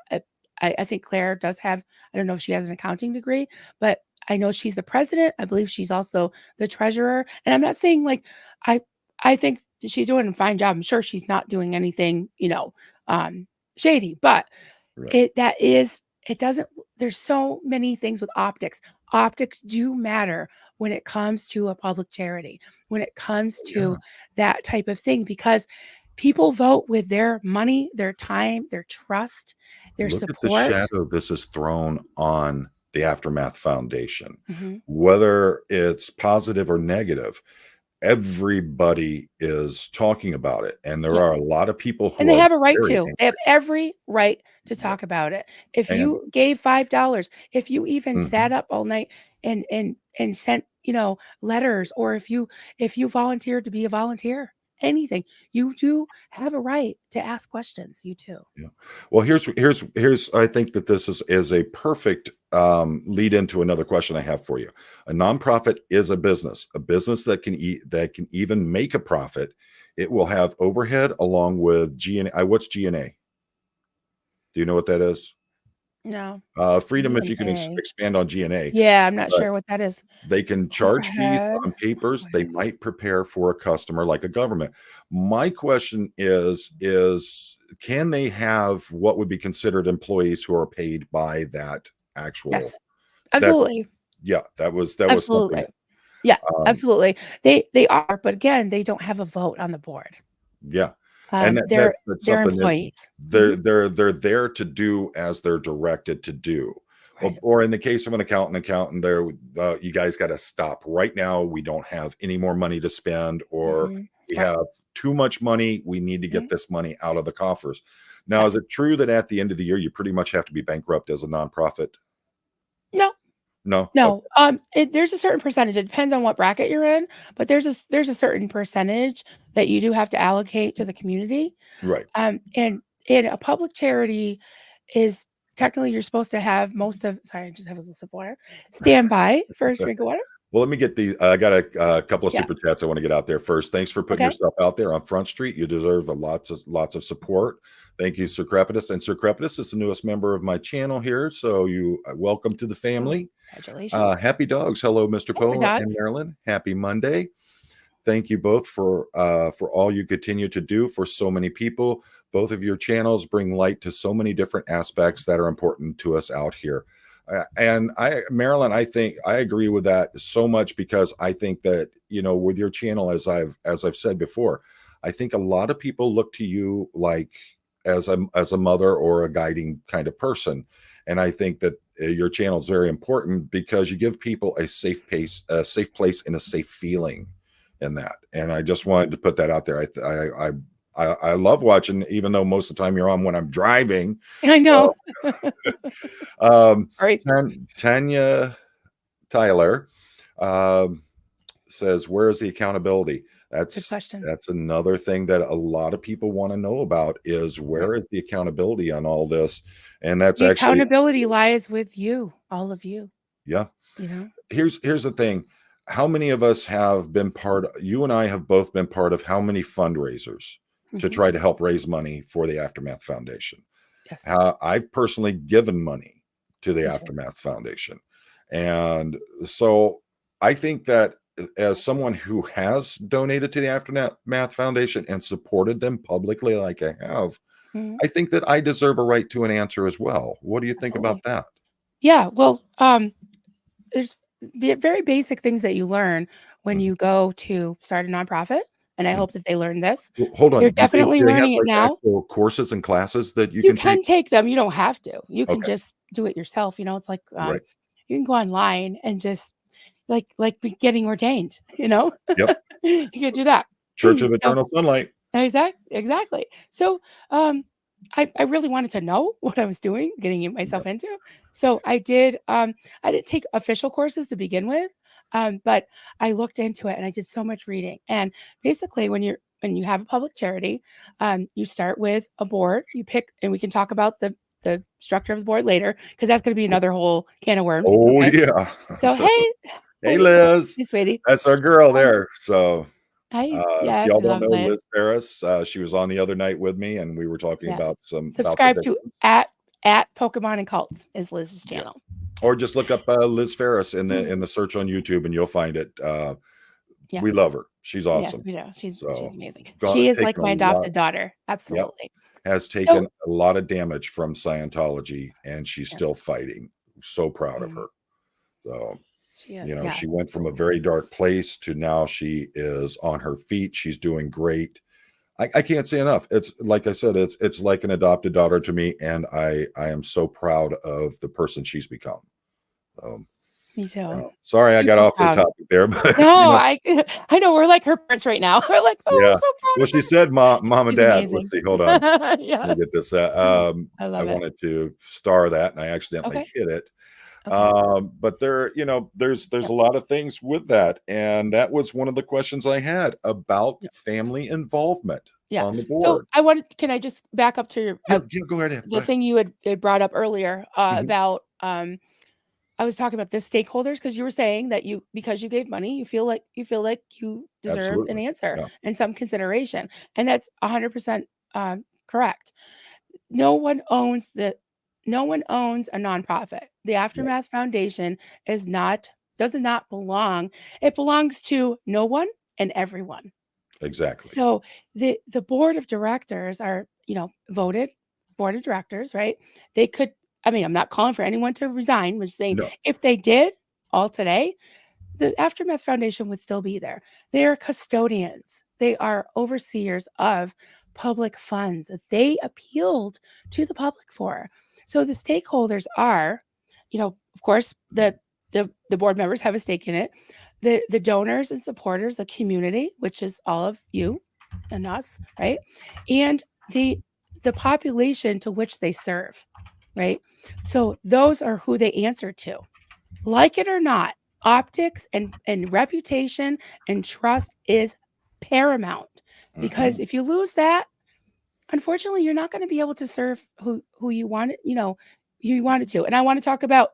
I think Claire does have. I don't know if she has an accounting degree, but I know she's the president. I believe she's also the treasurer. And I'm not saying like I I think she's doing a fine job. I'm sure she's not doing anything, shady, but
Right.
it doesn't, there's so many things with optics. Optics do matter when it comes to a public charity, when it comes
Oh, yeah.
to that type of thing, because People vote with their money, their time, their trust, their
Look at the
support.
shadow this is thrown on the Aftermath Foundation.
Mhm.
Whether it's positive or negative, everybody is talking about it, and there
Yeah.
are a lot of people
And
who
they
are
have a right
very
to. They have
angry.
every right to
Yep,
talk about it. If
and
you gave $5, if you even sat
mhm,
up all night and sent, letters, or if you volunteered to be a volunteer, anything, you do have a right to ask questions. You do.
yeah. Well, here's I think that this is a perfect lead into another question I have for you. A nonprofit is a business that that can even make a profit. It will have overhead along with G&A. What's G&A? Do you know what that is?
No.
Freedom, if you can
DNA.
expand on G&A,
Yeah, I'm not
but
sure what that is.
they can charge fees
Overhead.
on papers they
What
might prepare for a customer like a government. My question is can they have what would be considered employees who are paid by that actual
Yes,
that
absolutely.
yeah, that was something,
Absolutely. Yeah,
um,
absolutely. They are, but again, they don't have a vote on the board.
yeah, and that's
They're
something that
employees.
they're
Mhm.
they're they're there to do as they're directed to do.
Right.
Or in the case of an accountant, there, you guys got to stop right now. We don't have any more money to spend, or
Mhm.
we
Right.
have too much money. We need to get
Mhm.
this money out of the coffers. Now, is
Yes.
it true that at the end of the year, you pretty much have to be bankrupt as a nonprofit?
No,
No. Okay.
no, there's a certain percentage, it depends on what bracket you're in, but there's a certain percentage that you do have to allocate to the community,
Right.
and a public charity is technically you're supposed to have most of sorry, I just have a little sip of water. Stand by for a
That's
drink of water.
Well, let me get the I got a couple of
Yeah,
super chats I want to get out there first. Thanks for putting
okay.
yourself out there on Front Street. You deserve a lots of support. Thank you, Sir Crepitus. And Sir Crepitus is the newest member of my channel here. So you welcome to the
Oh,
family.
congratulations.
Happy dogs. Hello, Mr.
Hey, my
Poe and
dogs.
Marilyn. Happy Monday. Thank you both for all you continue to do for so many people. Both of your channels bring light to so many different aspects that are important to us out here. And Marilyn, I think I agree with that so much because I think that with your channel, as I've said before, I think a lot of people look to you like as a mother or a guiding kind of person, and I think that your channel is very important because you give people a safe place, and a safe feeling in that. And I just wanted to put that out there. I love watching, even though most of the time you're on when I'm driving.
I know.
So, um,
Right.
Tanya Tyler um, says, "Where is the accountability?"
Good question.
That's another thing that a lot of people want to know about is
Right.
where is the accountability on all this? And that's
The
actually,
accountability lies with you, all of you,
yeah.
you know?
Here's the thing. How many of us have been you and I have both been part of how many fundraisers to
Mhm.
try to help raise money for the Aftermath Foundation?
Yes.
I've personally given money to the
Me too.
Aftermath Foundation. And so I think that as someone who has donated to the Aftermath Foundation and supported them publicly, like I have,
Mhm.
I think that I deserve a right to an answer as well. What do you think about
Absolutely.
that?
Yeah, well, there's very basic things that you learn when
Mhm.
you go to start a nonprofit, and I
Mhm.
hope that they learn this.
Well, hold
They're
on.
definitely
Do they have
learning it
like
now.
actual courses and classes that you
You
can take?
can take them, you don't have to. You can
Okay.
just do it yourself, it's like,
Right.
you can go online and just like be getting ordained, you know?
Yep.
You can do that.
Church of
So
Eternal Sunlight.
exactly. So, I really wanted to know what I was doing, getting
Yep.
myself into. So I didn't take official courses to begin with, but I looked into it and I did so much reading. And basically, when you have a public charity, you start with a board. You pick, and we can talk about the structure of the board later because that's going to be another whole can of worms.
Oh
Okay.
yeah.
So
So,
hey,
hey
so
Liz.
hey, sweetie.
That's our girl
Um,
there. So
hi.
if
Yes,
y'all
we
don't
love
know
Liz.
Liz Ferris, she was on the other night with me and we were talking
Yes.
about about the
Subscribe to
victims.
at Pokemon and Cults is Liz's
Yeah.
channel.
Or just look up Liz Ferris in
Mm,
the search on YouTube and you'll find it.
yeah.
We love her. She's
Yes,
awesome.
we do. She's
So
amazing. She is like
taken a
my
lot.
adopted daughter.
Yep.
Absolutely.
Has
So
taken a lot of damage from Scientology and she's
yeah.
still fighting. So proud of
Mhm.
her. So,
She is. Yeah,
she went from a
absolutely.
very dark place to now she is on her feet. She's doing great. I can't say enough. It's like I said, it's like an adopted daughter to me, and I am so proud of the person she's become. Um,
Me too.
sorry, I got
Super
off the
proud.
topic there, but
No, I know we're like her parents right now. We're like, oh, we're
yeah.
so proud
Well,
of
she
her.
said, "Mom and
She's
Dad." Let's
amazing.
see. Hold on. Let
Yeah,
me get this.
I
I
love it.
wanted to star that, and I accidentally
Okay.
hit it.
Okay.
But there's
Yep.
a lot of things with that, and that was one of the questions I had about
Yep.
family involvement
Yeah.
on the
So
board.
can I just back up to your,
Yeah, yeah, go ahead. Go
the
ahead.
thing you had brought up earlier
Mhm.
about I was talking about the stakeholders because you were saying that because you gave money, you feel like you deserve an
Absolutely.
answer
Yeah.
and some consideration, and that's 100% correct. No one owns the no one owns a nonprofit. The
Yeah.
Aftermath Foundation does not belong. It belongs to no one and everyone.
Exactly.
So the board of directors are, voted board of directors, right? They could, I mean, I'm not calling for anyone to resign, I'm just saying
No.
if they did all today, the Aftermath Foundation would still be there. They are custodians. They are overseers of public funds that they appealed to the public for. So the stakeholders are, of course, the board members have a stake in it. The donors and supporters, the community, which is all of you and us, right? And the population to which they serve, right? So those are who they answer to. Like it or not, optics and reputation and trust is paramount, because
Mhm.
if you lose that, unfortunately, you're not going to be able to serve who you want, who you wanted to. And I want to talk about,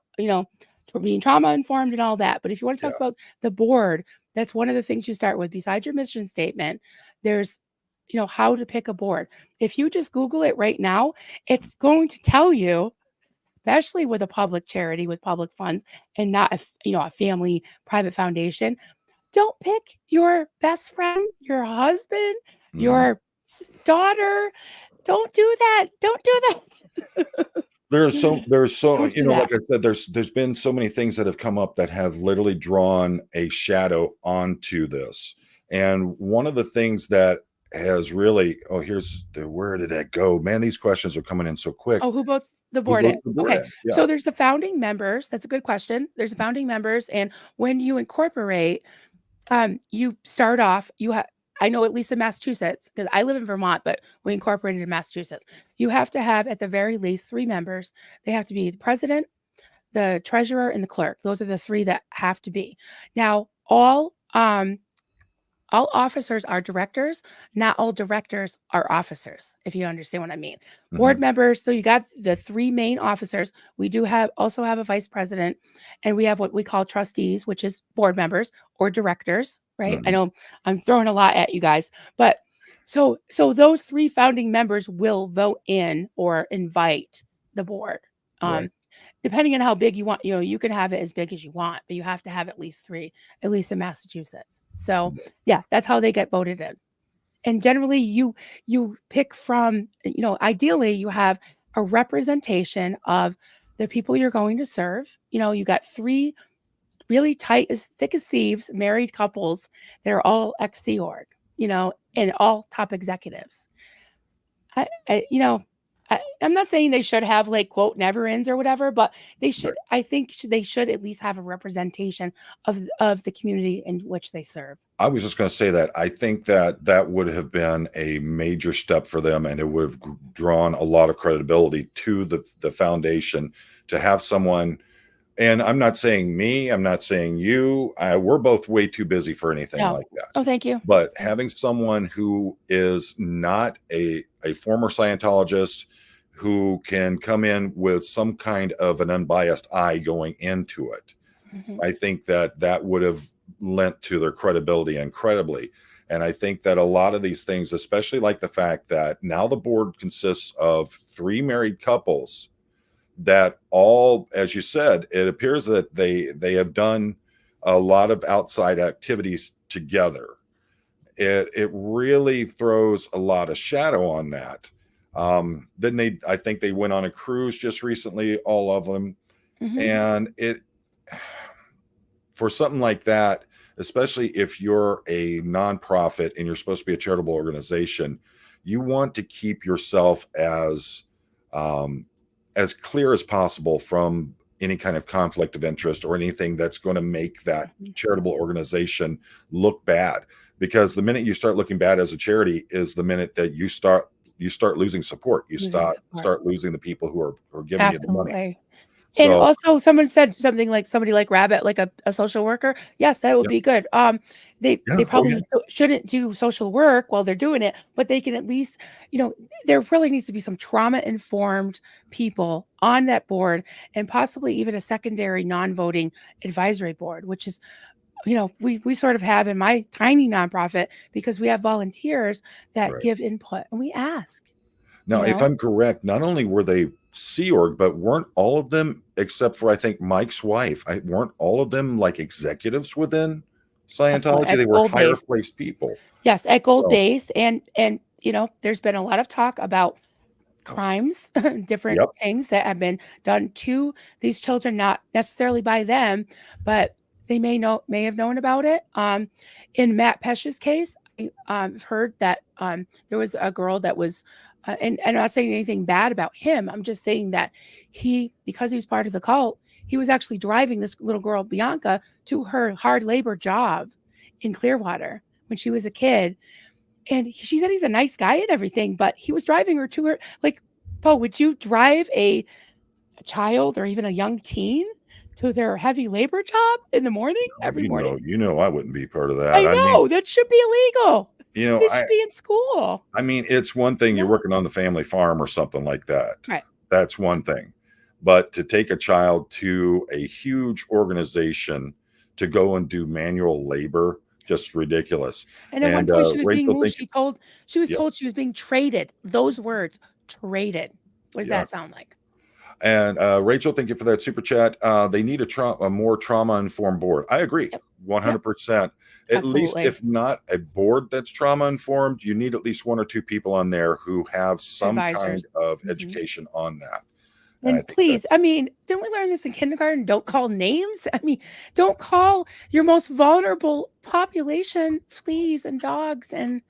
being trauma informed and all that. But if you want to talk
Yeah.
about the board, that's one of the things you start with. Besides your mission statement, there's, how to pick a board. If you just Google it right now, it's going to tell you, especially with a public charity with public funds and not a family private foundation. Don't pick your best friend, your husband,
Mhm.
your daughter. Don't do that. Don't do that.
There's so
Don't do that.
like I said, there's been so many things that have come up that have literally drawn a shadow onto this. And one of the things that has really, here's the, where did that go? Man, these questions are coming in so quick.
Oh, who both the
Who
board
votes
in?
the board
Okay.
in? Yeah.
So there's the founding members. That's a good question. There's the founding members. And when you incorporate, you start off, you have, I know at least in Massachusetts, because I live in Vermont, but we incorporated in Massachusetts. You have to have at the very least 3 members. They have to be the president, the treasurer, and the clerk. Those are the 3 that have to be. Now, all officers are directors. Not all directors are officers, if you understand what I mean. Board
Mhm.
members, so you got the 3 main officers. We do also have a vice president, and we have what we call trustees, which is board members or directors, right? I
Mhm.
know I'm throwing a lot at you guys, but so those 3 founding members will vote in or invite the board.
Right.
Um, Depending on how big you want, you can have it as big as you want, but you have to have at least 3, at least in Massachusetts. So yeah, that's how they get voted in. And generally you pick from, ideally you have a representation of the people you're going to serve. You got 3 really tight, as thick as thieves, married couples that are all ex-Sea Org, and all top executives. I I'm not saying they should have like quote never ends or whatever, but
Right.
I think they should at least have a representation of the community in which they serve.
I was just going to say that I think that that would have been a major step for them, and it would have drawn a lot of credibility to the foundation to have someone. And I'm not saying me, I'm not saying you. We're both way too busy for anything
No.
like that.
Oh, thank you.
But
Yeah.
having someone who is not a former Scientologist, who can come in with some kind of an unbiased eye going into it,
Mhm.
I think that that would have lent to their credibility incredibly. And I think that a lot of these things, especially like the fact that now the board consists of 3 married couples that all, as you said, it appears that they have done a lot of outside activities together. It really throws a lot of shadow on that. Then I think they went on a cruise just recently, all of them,
Mhm.
and it for something like that, especially if you're a nonprofit and you're supposed to be a charitable organization, you want to keep yourself um, as clear as possible from any kind of conflict of interest or anything that's going to make that
Mhm.
charitable organization look bad. Because the minute you start looking bad as a charity is the minute that you start losing support. You
Losing support.
start losing the people who are giving you the money.
Absolutely. And
So
also someone said something like somebody like Rabbit, like a social worker. Yes, that would
yeah,
be good. They
yeah, oh yeah,
probably shouldn't do social work while they're doing it, but they can at least, there really needs to be some trauma informed people on that board and possibly even a secondary non-voting advisory board, which is, we sort of have in my tiny nonprofit because we have volunteers that
right.
give input and we ask, you
Now, if
know.
I'm correct, not only were they Sea Org, but weren't all of them, except for I think Mike's wife, weren't all of them like executives within
Absolutely.
Scientology?
At
They were
gold
higher
base.
placed people.
Yes, at Gold
So,
Base, and there's been a lot of talk about crimes, different
yep,
things that have been done to these children, not necessarily by them, but they may have known about it. In Matt Pesch's case, I've heard that there was a girl that was, and I'm not saying anything bad about him. I'm just saying that because he was part of the cult, he was actually driving this little girl Bianca to her hard labor job in Clearwater when she was a kid. And she said he's a nice guy and everything, but he was driving her to her. Like, Poe, would you drive a child or even a young teen to their heavy labor job in the morning, every morning?
I wouldn't be part of that.
I
I mean,
know that should be illegal.
you know,
They
I
should be in school.
I mean, it's one thing you're
No.
working on the family farm or something like that.
Right.
That's one thing. But to take a child to a huge organization to go and do manual labor, just ridiculous.
And at one
And
point she was being
Rachel,
moved.
think,
She was
yeah,
told she was being traded. Those words, traded. What does
yeah.
that sound like?
And Rachel, thank you for that super chat. They need a more trauma informed board. I agree,
Yep. Yep.
100%. At least,
Absolutely.
if not a board that's trauma informed, you need at least one or two people on there who have some
Advisors.
kind of
Mhm.
education on that. And I
And
think
please,
that's,
I mean, didn't we learn this in kindergarten? Don't call names. I mean, don't call your most vulnerable population fleas and dogs, and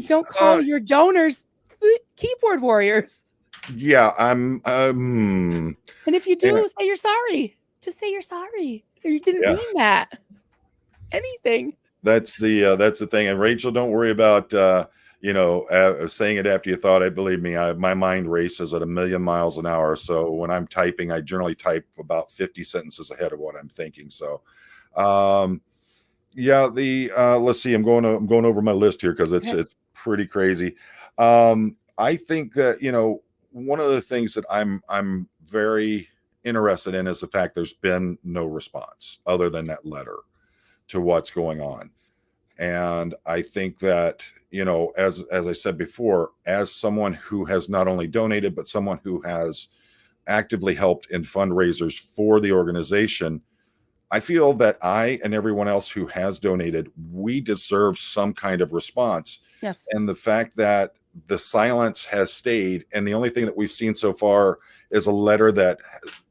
don't call
uh,
your donors keyboard warriors.
yeah,
And if you
and
do, say you're sorry. Just say you're sorry. Or you didn't
yeah,
mean that. Anything.
that's the thing. And Rachel, don't worry about saying it after you thought it. Believe me, my mind races at a million miles an hour. So when I'm typing, I generally type about 50 sentences ahead of what I'm thinking. So, um, yeah, the let's see. I'm going over my list here because
Okay.
it's pretty crazy. I think that one of the things that I'm very interested in is the fact there's been no response other than that letter to what's going on. And I think that, as I said before, as someone who has not only donated, but someone who has actively helped in fundraisers for the organization, I feel that I and everyone else who has donated, we deserve some kind of response.
Yes.
And the fact that the silence has stayed, and the only thing that we've seen so far is a letter that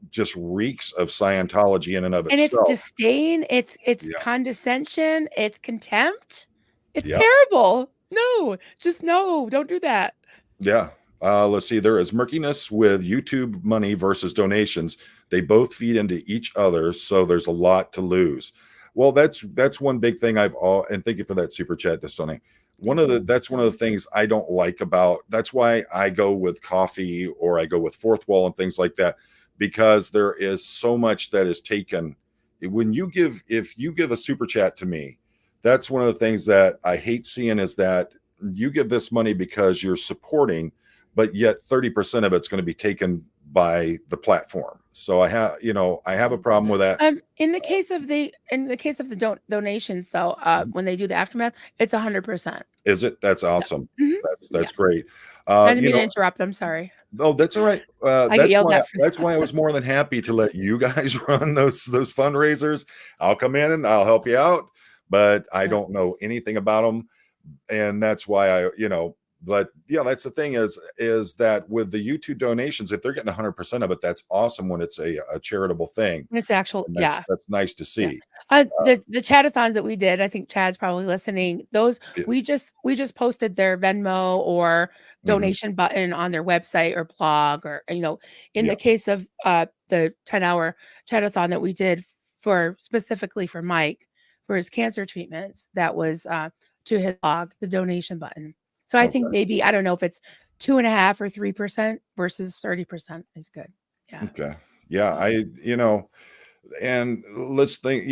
just reeks of Scientology in and of
And it's
itself.
disdain, it's
Yeah.
condescension, it's contempt. It's
Yeah.
terrible. No, just no, don't do that.
Yeah. Let's see. There is murkiness with YouTube money versus donations. They both feed into each other, so there's a lot to lose. Well, that's one big thing and thank you for that super chat, Destiny.
Thank you.
That's one of the things I don't like about. That's why I go with coffee or I go with Fourth Wall and things like that, because there is so much that is taken. If you give a super chat to me, that's one of the things that I hate seeing is that you give this money because you're supporting, but yet 30% of it's going to be taken by the platform. So I have a problem with that.
In the case of the donations, though, when they do the aftermath, it's 100%.
Is it? That's
Yeah.
awesome.
Mhm.
That's
Yeah.
great.
I didn't mean to interrupt. I'm sorry.
Oh, that's all right.
I get yelled at for
That's why I was more than happy to let you guys run those fundraisers. I'll come in and I'll help you out, but I
Yeah.
don't know anything about them. And that's why but yeah, that's the thing is that with the YouTube donations, if they're getting 100% of it, that's awesome when it's a charitable thing.
When it's actual,
And
yeah.
that's nice to
Yeah.
see.
The chatathons that we did, I think Chad's probably listening. Those
Yeah.
we just posted their Venmo or
Mhm.
donation button on their website or blog, or in
Yeah.
the case of the 10-hour chatathon that we did for specifically for Mike for his cancer treatments, that was to his blog, the donation button. So I think
Okay.
maybe, I don't know if it's 2.5 or 3% versus 30% is good. Yeah.
Okay. Yeah, and let's think,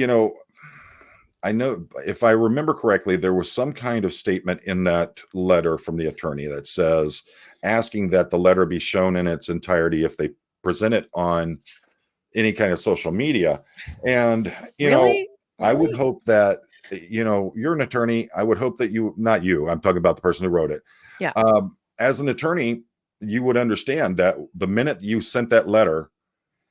I know if I remember correctly, there was some kind of statement in that letter from the attorney that says asking that the letter be shown in its entirety if they present it on any kind of social media. And,
Really?
I would
Really?
hope that, you're an attorney. I would hope that not you, I'm talking about the person who wrote it.
Yeah.
As an attorney, you would understand that the minute you sent that letter,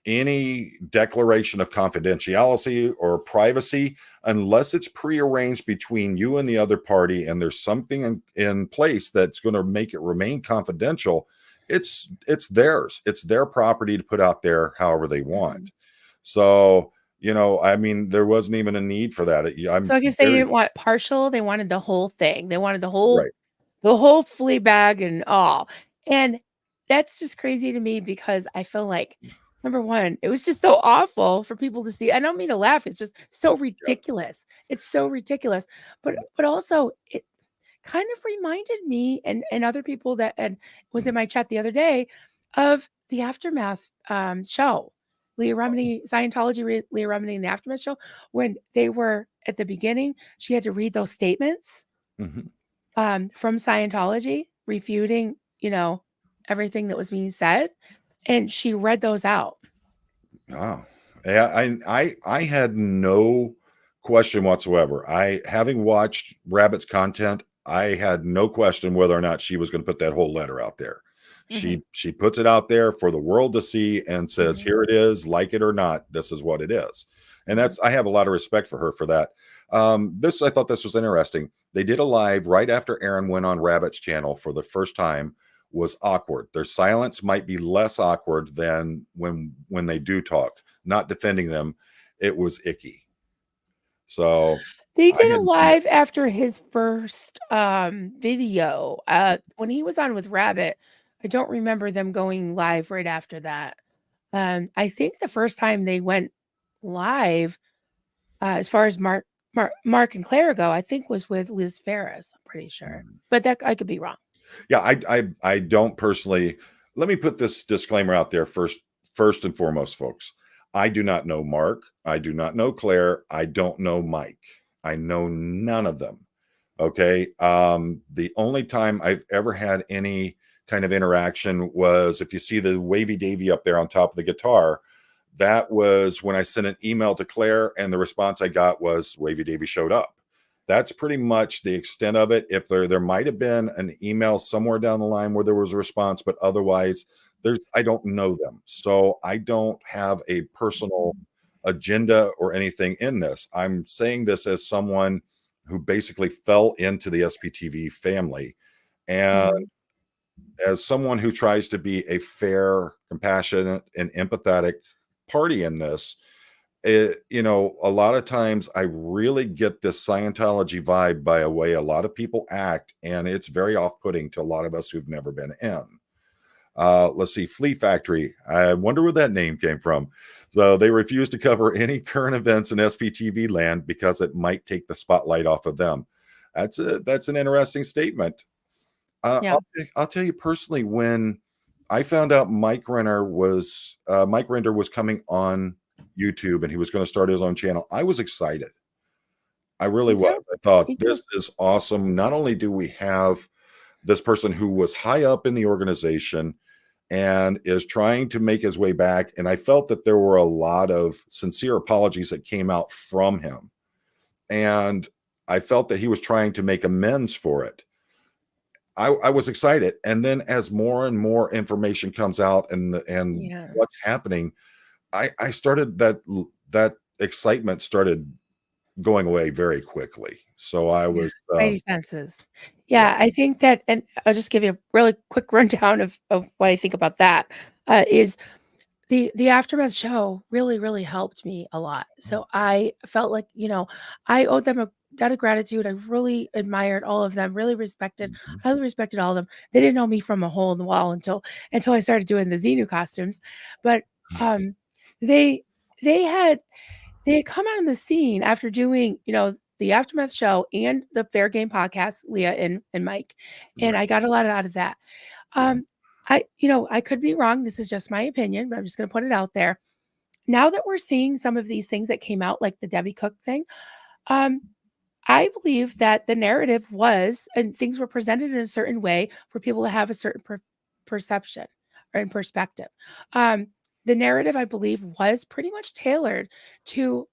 any declaration of confidentiality or privacy, unless it's prearranged between you and the other party and there's something in place that's going to make it remain confidential, it's theirs. It's their property to put out there however they want.
Mhm.
So, I mean, there wasn't even a need for that.
So
I'm
I guess they
very
didn't want partial, they wanted the whole thing. They wanted
right.
the whole flea bag and all. And that's just crazy to me because I feel like, number one, it was just so awful for people to see. I don't mean to laugh, it's just so
Yeah.
ridiculous. It's so ridiculous. But also it kind of reminded me and other people that was in my chat the other day of the Aftermath show. Leah Remini, Scientology, Leah Remini in the Aftermath show, when they were at the beginning, she had to read those statements
Mhm.
from Scientology refuting, everything that was being said. And she read those out.
Oh, yeah. I had no question whatsoever. Having watched Rabbit's content, I had no question whether or not she was going to put that whole letter out there.
Mhm,
She puts it out there for the world to see and says,
mhm,
"Here it is, like it or not, this is what it is." And
mhm.
I have a lot of respect for her for that. I thought this was interesting. They did a live right after Aaron went on Rabbit's channel for the first time. Was awkward. Their silence might be less awkward than when they do talk. Not defending them, it was icky. So
They
I
did a
had
live after his first video. When he was on with Rabbit, I don't remember them going live right after that. I think the first time they went live, as far as Mark and Claire go, I think was with Liz Ferris. I'm pretty sure, but that I could be wrong.
yeah, I don't personally. Let me put this disclaimer out there first and foremost, folks. I do not know Mark. I do not know Claire. I don't know Mike. I know none of them. Okay. The only time I've ever had any kind of interaction was if you see the wavy davy up there on top of the guitar. That was when I sent an email to Claire, and the response I got was wavy davy showed up. That's pretty much the extent of it. If there might have been an email somewhere down the line where there was a response, but otherwise, I don't know them, so I don't have a personal agenda or anything in this. I'm saying this as someone who basically fell into the SPTV family, and
Mhm.
as someone who tries to be a fair, compassionate, and empathetic party in this, a lot of times I really get this Scientology vibe by a way a lot of people act, and it's very off-putting to a lot of us who've never been in. Let's see, Flea Factory. I wonder where that name came from. So they refuse to cover any current events in SPTV land because it might take the spotlight off of them. That's an interesting statement.
Yeah.
I'll tell you personally, when I found out Mike Render was coming on YouTube and he was going to start his own channel, I was excited. I really
Me
was.
too.
I thought
Me too.
this is awesome. Not only do we have this person who was high up in the organization and is trying to make his way back, and I felt that there were a lot of sincere apologies that came out from him, and I felt that he was trying to make amends for it. I was excited, and then as more and more information comes out and
Yeah.
what's happening, I started that excitement started going away very quickly. So I
Yeah,
was,
spidey senses.
yeah.
Yeah, I think that, and I'll just give you a really quick rundown of what I think about that, is the Aftermath show really helped me a lot. So I felt like, I owed them a debt of gratitude. I really admired all of them, really respected,
Mhm.
highly respected all of them. They didn't know me from a hole in the wall until I started doing the Xenu costumes. But um they they had they had come out on the scene after doing, the Aftermath show and the Fair Game podcast, Leah and Mike. And
Right.
I got a lot out of that.
Yeah.
Um, I could be wrong. This is just my opinion, but I'm just going to put it out there. Now that we're seeing some of these things that came out, like the Debbie Cook thing, um, I believe that the narrative was, and things were presented in a certain way for people to have a certain perception or in perspective. Um, the narrative, I believe, was pretty much tailored to,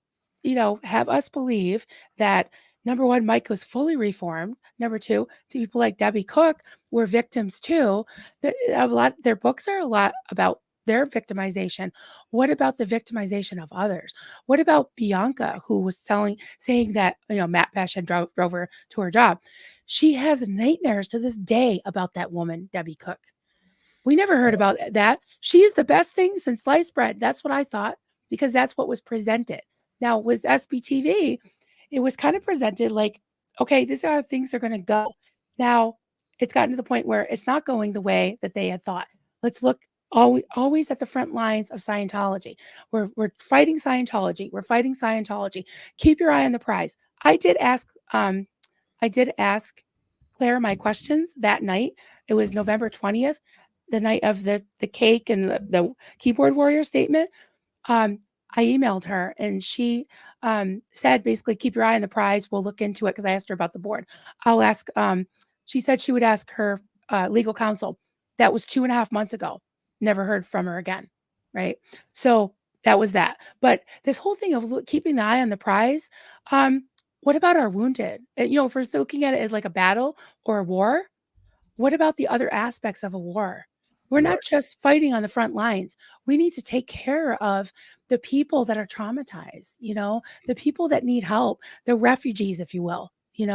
have us believe that number one, Mike was fully reformed. Number two, the people like Debbie Cook were victims too. Their books are a lot about their victimization. What about the victimization of others? What about Bianca, who was saying that, Matt Pesh had drove her to her job? She has nightmares to this day about that woman, Debbie Cook. We never heard about that. She's the best thing since sliced bread. That's what I thought, because that's what was presented. Now, with SBTV, it was kind of presented like, okay, these are how things are going to go. Now, it's gotten to the point where it's not going the way that they had thought. Let's look always at the front lines of Scientology. We're fighting Scientology. We're fighting Scientology. Keep your eye on the prize. I did ask Claire my questions that night. It was November 20th, the night of the cake and the keyboard warrior statement. um, I emailed her and she said, basically, keep your eye on the prize. We'll look into it, because I asked her about the board. I'll ask. She said she would ask her legal counsel. That was 2.5 months ago. Never heard from her again. Right. So that was that. But this whole thing of keeping the eye on the prize. What about our wounded? If we're looking at it as like a battle or a war, what about the other aspects of a war? We're
Right.
not just fighting on the front lines. We need to take care of the people that are traumatized, the people that need help, the refugees, if you will. We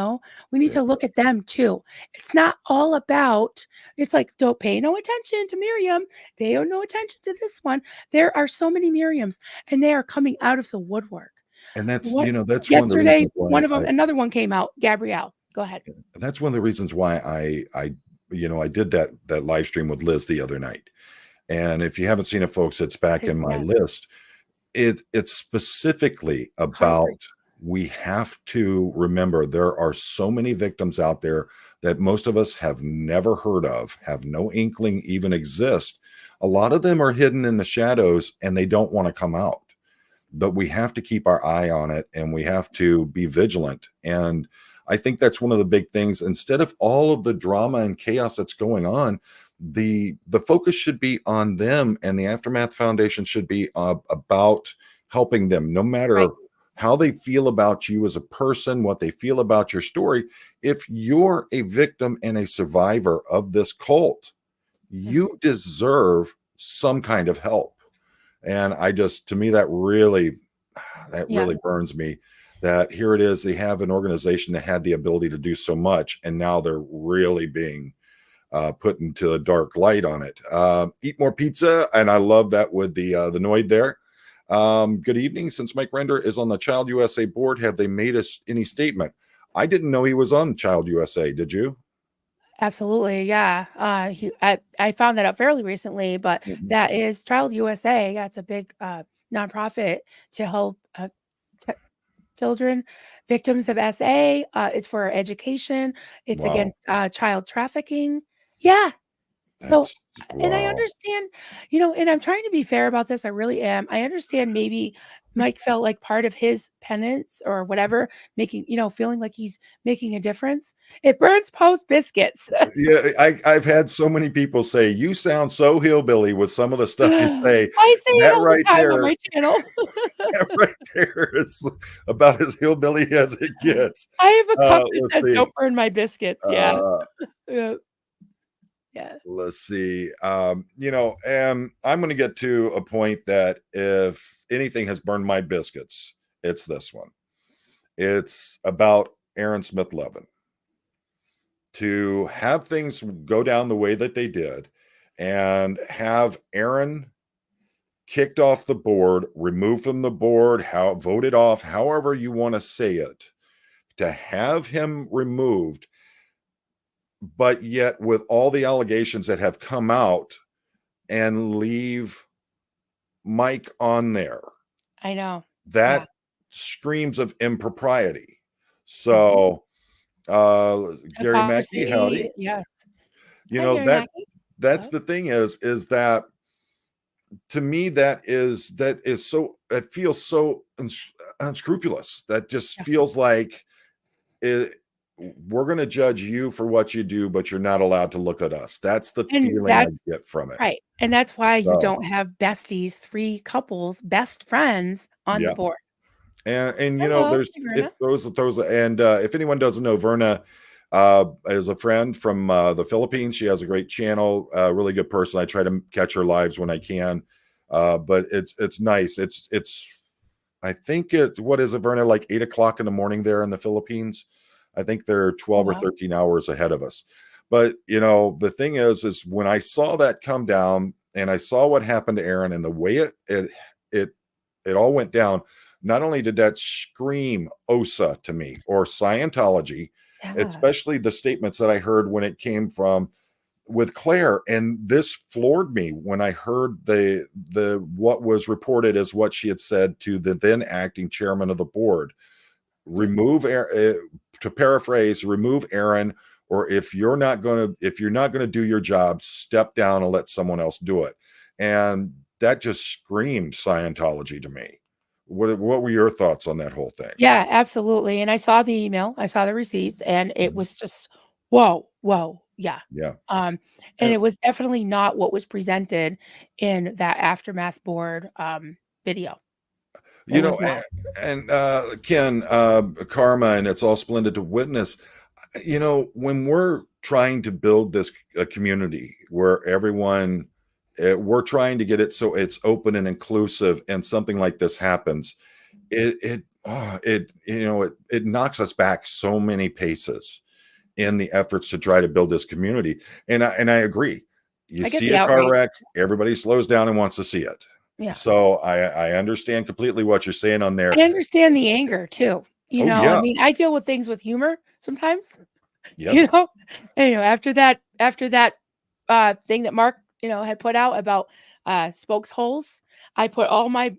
need
Yeah.
to look at them too. It's not all about, it's like, don't pay no attention to Miriam. Pay no attention to this one. There are so many Miriams, and they are coming out of the woodwork.
And that's,
What
that's one of the
yesterday,
reasons why
another one came out, Gabrielle. Go ahead.
that's one of the reasons why I did that live stream with Liz the other night. And if you haven't seen it, folks, it's back in my
Yes.
list. It's specifically about, we have to remember there are so many victims out there that most of us have never heard of, have no inkling even exist. A lot of them are hidden in the shadows and they don't want to come out. But we have to keep our eye on it and we have to be vigilant. And I think that's one of the big things. Instead of all of the drama and chaos that's going on, the focus should be on them, and the Aftermath Foundation should be about helping them, no matter
Right.
how they feel about you as a person, what they feel about your story. If you're a victim and a survivor of this cult, you deserve some kind of help. And to me, that really
Yeah.
burns me, that here it is, they have an organization that had the ability to do so much, and now they're really being put into a dark light on it. Eat more pizza, and I love that with the Noid there. Good evening. Since Mike Render is on the Child USA board, have they made us any statement? I didn't know he was on Child USA. Did you?
Absolutely, yeah. I found that out fairly recently, but
Mhm.
that is Child USA. Yeah, it's a big nonprofit to help ch- children victims of SA. It's for education. It's
Wow.
against child trafficking. Yeah, so,
That's
and I
wow.
understand, and I'm trying to be fair about this. I really am. I understand maybe Mike felt like part of his penance or whatever, making, feeling like he's making a difference. It burns Post biscuits.
Yeah, I've had so many people say you sound so hillbilly with some of the stuff you say.
I say it
That
all the
right
time on
there,
my channel.
that right there is about as hillbilly as it gets.
I have a cup that
Let's
says
see.
"Don't burn my biscuits." Yeah,
Uh,
yeah, yeah.
let's see. And I'm going to get to a point that if anything has burned my biscuits, it's this one. It's about Aaron Smith Levin. To have things go down the way that they did and have Aaron kicked off the board, removed from the board, voted off, however you want to say it, to have him removed, but yet with all the allegations that have come out and leave Mike on there,
I know. Yeah.
that screams of impropriety.
Mhm.
So, Gary Mackey, howdy.
Hypocrisy. Yes.
You
Hi,
know,
Gary Mackey.
that's
Hello.
the thing is that to me, that is so, it feels so unscrupulous. That just
Yeah.
feels like it, we're going to judge you for what you do, but you're not allowed to look at us. That's the
And
feeling I
that's
get from it.
right. And that's why you
So,
don't have besties, 3 couples, best friends on the
yeah.
board.
And you know,
Hello,
there's
Verna.
those, and if anyone doesn't know, Verna is a friend from the Philippines. She has a great channel, really good person. I try to catch her lives when I can, but it's nice. It's I think what is it, Verna, like 8 o'clock in the morning there in the Philippines. I think they're
Oh,
12 or
wow.
13 hours ahead of us. But you know, the thing is when I saw that come down and I saw what happened to Aaron and the way it it all went down, not only did that scream OSA to me or Scientology,
Yeah.
especially the statements that I heard when it came from with Claire, and this floored me when I heard the what was reported as what she had said to the then acting chairman of the board. Remove to paraphrase, remove Aaron, or if you're not going to do your job, step down and let someone else do it. And that just screamed Scientology to me. What were your thoughts on that whole thing?
Yeah, absolutely, and I saw the email, I saw the receipts, and it
Mhm.
was just, whoa, whoa, yeah.
Yeah.
And
And
it was definitely not what was presented in that Aftermath board, video. It
you know,
was not.
Ken, Karma, and it's all splendid to witness. You know, when we're trying to build this community where everyone, we're trying to get it so it's open and inclusive, and something like this happens, it knocks us back so many paces in the efforts to try to build this community. And I agree. You
I get
see
the
a car
outrage.
wreck, everybody slows down and wants to see it.
Yeah.
So I understand completely what you're saying on there.
I understand the anger too,
Oh
I
yeah.
mean, I deal with things with humor sometimes,
Yep.
you know? And, after that, thing that Mark, had put out about, spokes holes, I put all my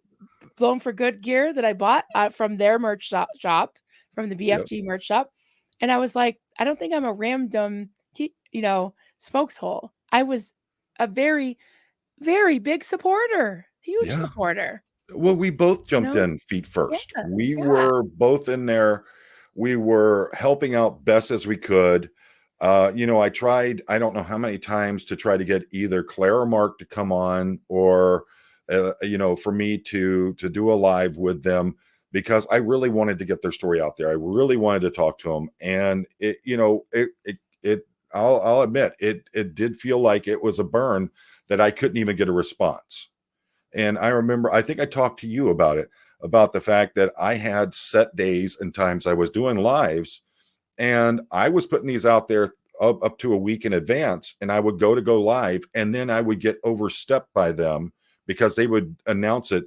Blown for Good gear that I bought, from their merch shop, from the
Yep.
BFG merch shop, and I was like, "I don't think I'm a random, spokes hole." I was a very, very big supporter, huge
Yeah.
supporter,
Well, we both
you
jumped
know?
in feet first.
Yeah,
We
yeah.
were both in there. We were helping out best as we could. I tried, I don't know how many times to try to get either Claire or Mark to come on, or for me to do a live with them, because I really wanted to get their story out there. I really wanted to talk to them. And I'll admit it did feel like it was a burn that I couldn't even get a response. And I remember, I think I talked to you about it, about the fact that I had set days and times I was doing lives, and I was putting these out there up to a week in advance. And I would go live, and then I would get overstepped by them because they would announce it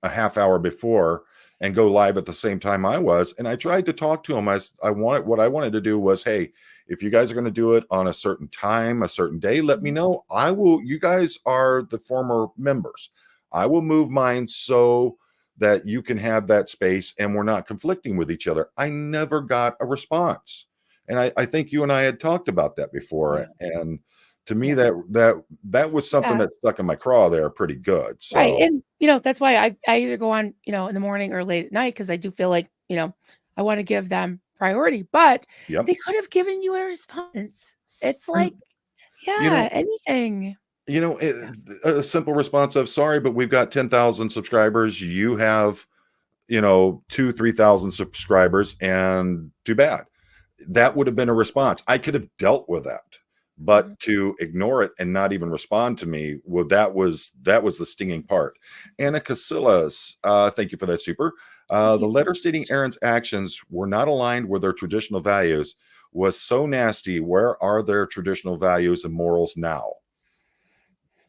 a half hour before and go live at the same time I was. And I tried to talk to them. What I wanted to do was, hey, if you guys are going to do it on a certain time, a certain day, let me
Mhm.
know. I will. You guys are the former members. I will move mine so that you can have that space and we're not conflicting with each other. I never got a response. And I think you and I had talked about that before.
Yeah,
And to me,
yeah,
that was something
yeah,
that stuck in my craw there pretty good.
right,
So,
and, that's why I either go on, in the morning or late at night, because I do feel like, I wanna give them priority, but
yep.
they could have given you a response. It's
And
like,
you
yeah,
know,
anything. Yeah,
a simple response of, sorry, but we've got 10,000 subscribers. You have, 2, 3,000 subscribers, and too bad. That would have been a response. I could have dealt with that.
mhm.
But to ignore it and not even respond to me, well, that was the stinging part. Anna Casillas, thank you for that super.
Thank
The
you.
letter stating Aaron's actions were not aligned with their traditional values was so nasty. Where are their traditional values and morals now?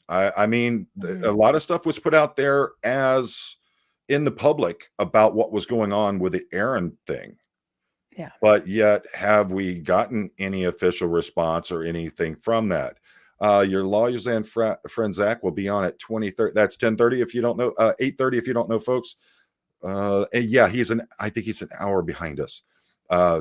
I mean, a
Mhm.
lot of stuff was put out there as in the public about what was going on with the Aaron thing.
Yeah.
But yet, have we gotten any official response or anything from that? Your lawyers and friend Zach will be on at 20:30. That's 10:30 if you don't know, 8:30 if you don't know, folks. And yeah, I think he's an hour behind us.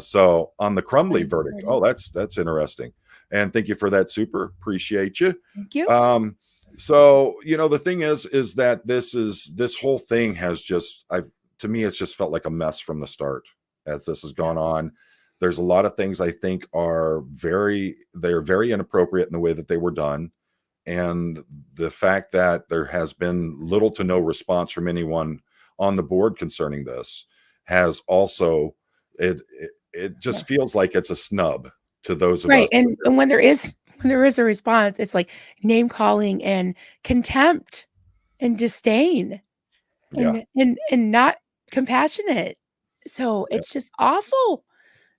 So on the Crumley verdict.
20:30.
Oh, that's interesting. And thank you for that, super. Appreciate you.
Thank you.
So the thing is that this whole thing has just to me, it's just felt like a mess from the start as this has
Yeah.
gone on. There's a lot of things I think they're very inappropriate in the way that they were done. And the fact that there has been little to no response from anyone on the board concerning this has also it
Yeah.
just feels like it's a snub to those of
Right.
us that
And when there is a response, it's like name calling and contempt and disdain
yeah,
and not compassionate. So
yeah,
it's just awful.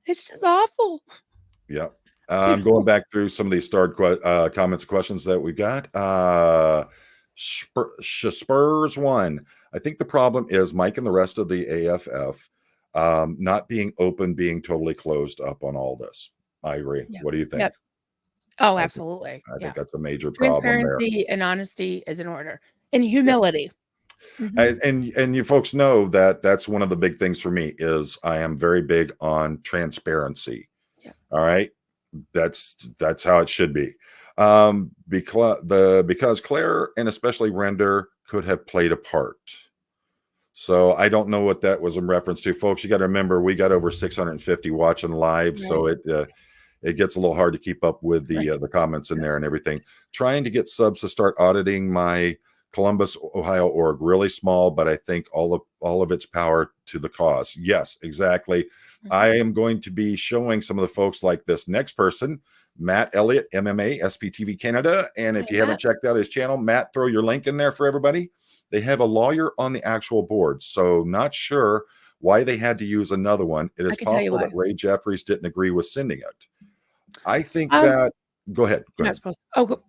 It's just awful.
yeah. I'm going back through some of these starred comments and questions that we got. Spurs one. I think the problem is Mike and the rest of the AFF not being open, being totally closed up on all this. I agree.
Yeah.
What do you think?
Yep. Oh,
I think
absolutely.
I
Yeah.
think that's a major problem there.
Transparency and honesty is in order. And
Yeah.
humility. Mhm.
And you folks know that that's one of the big things for me is I am very big on transparency.
Yeah.
All right. That's how it should be. Because Claire and especially Render could have played a part. So I don't know what that was in reference to, folks. You got to remember we got over 650 watching live, so
Right.
it gets a little hard to keep up with
Right.
the comments in
Yeah.
there and everything. Trying to get subs to start auditing my Columbus, Ohio org, really small, but I think all of its power to the cause. Yes, exactly. I
Mhm.
am going to be showing some of the folks like this next person, Matt Elliott, MMA, SPTV Canada. And if
Hey,
you haven't
Matt,
checked out his channel, Matt, throw your link in there for everybody. They have a lawyer on the actual board, so not sure why they had to use another one. It
I
is
can tell you
possible that
why.
Ray Jeffries didn't agree with sending it. I think
Um,
that go ahead. Go
you're not
ahead.
supposed to. Oh,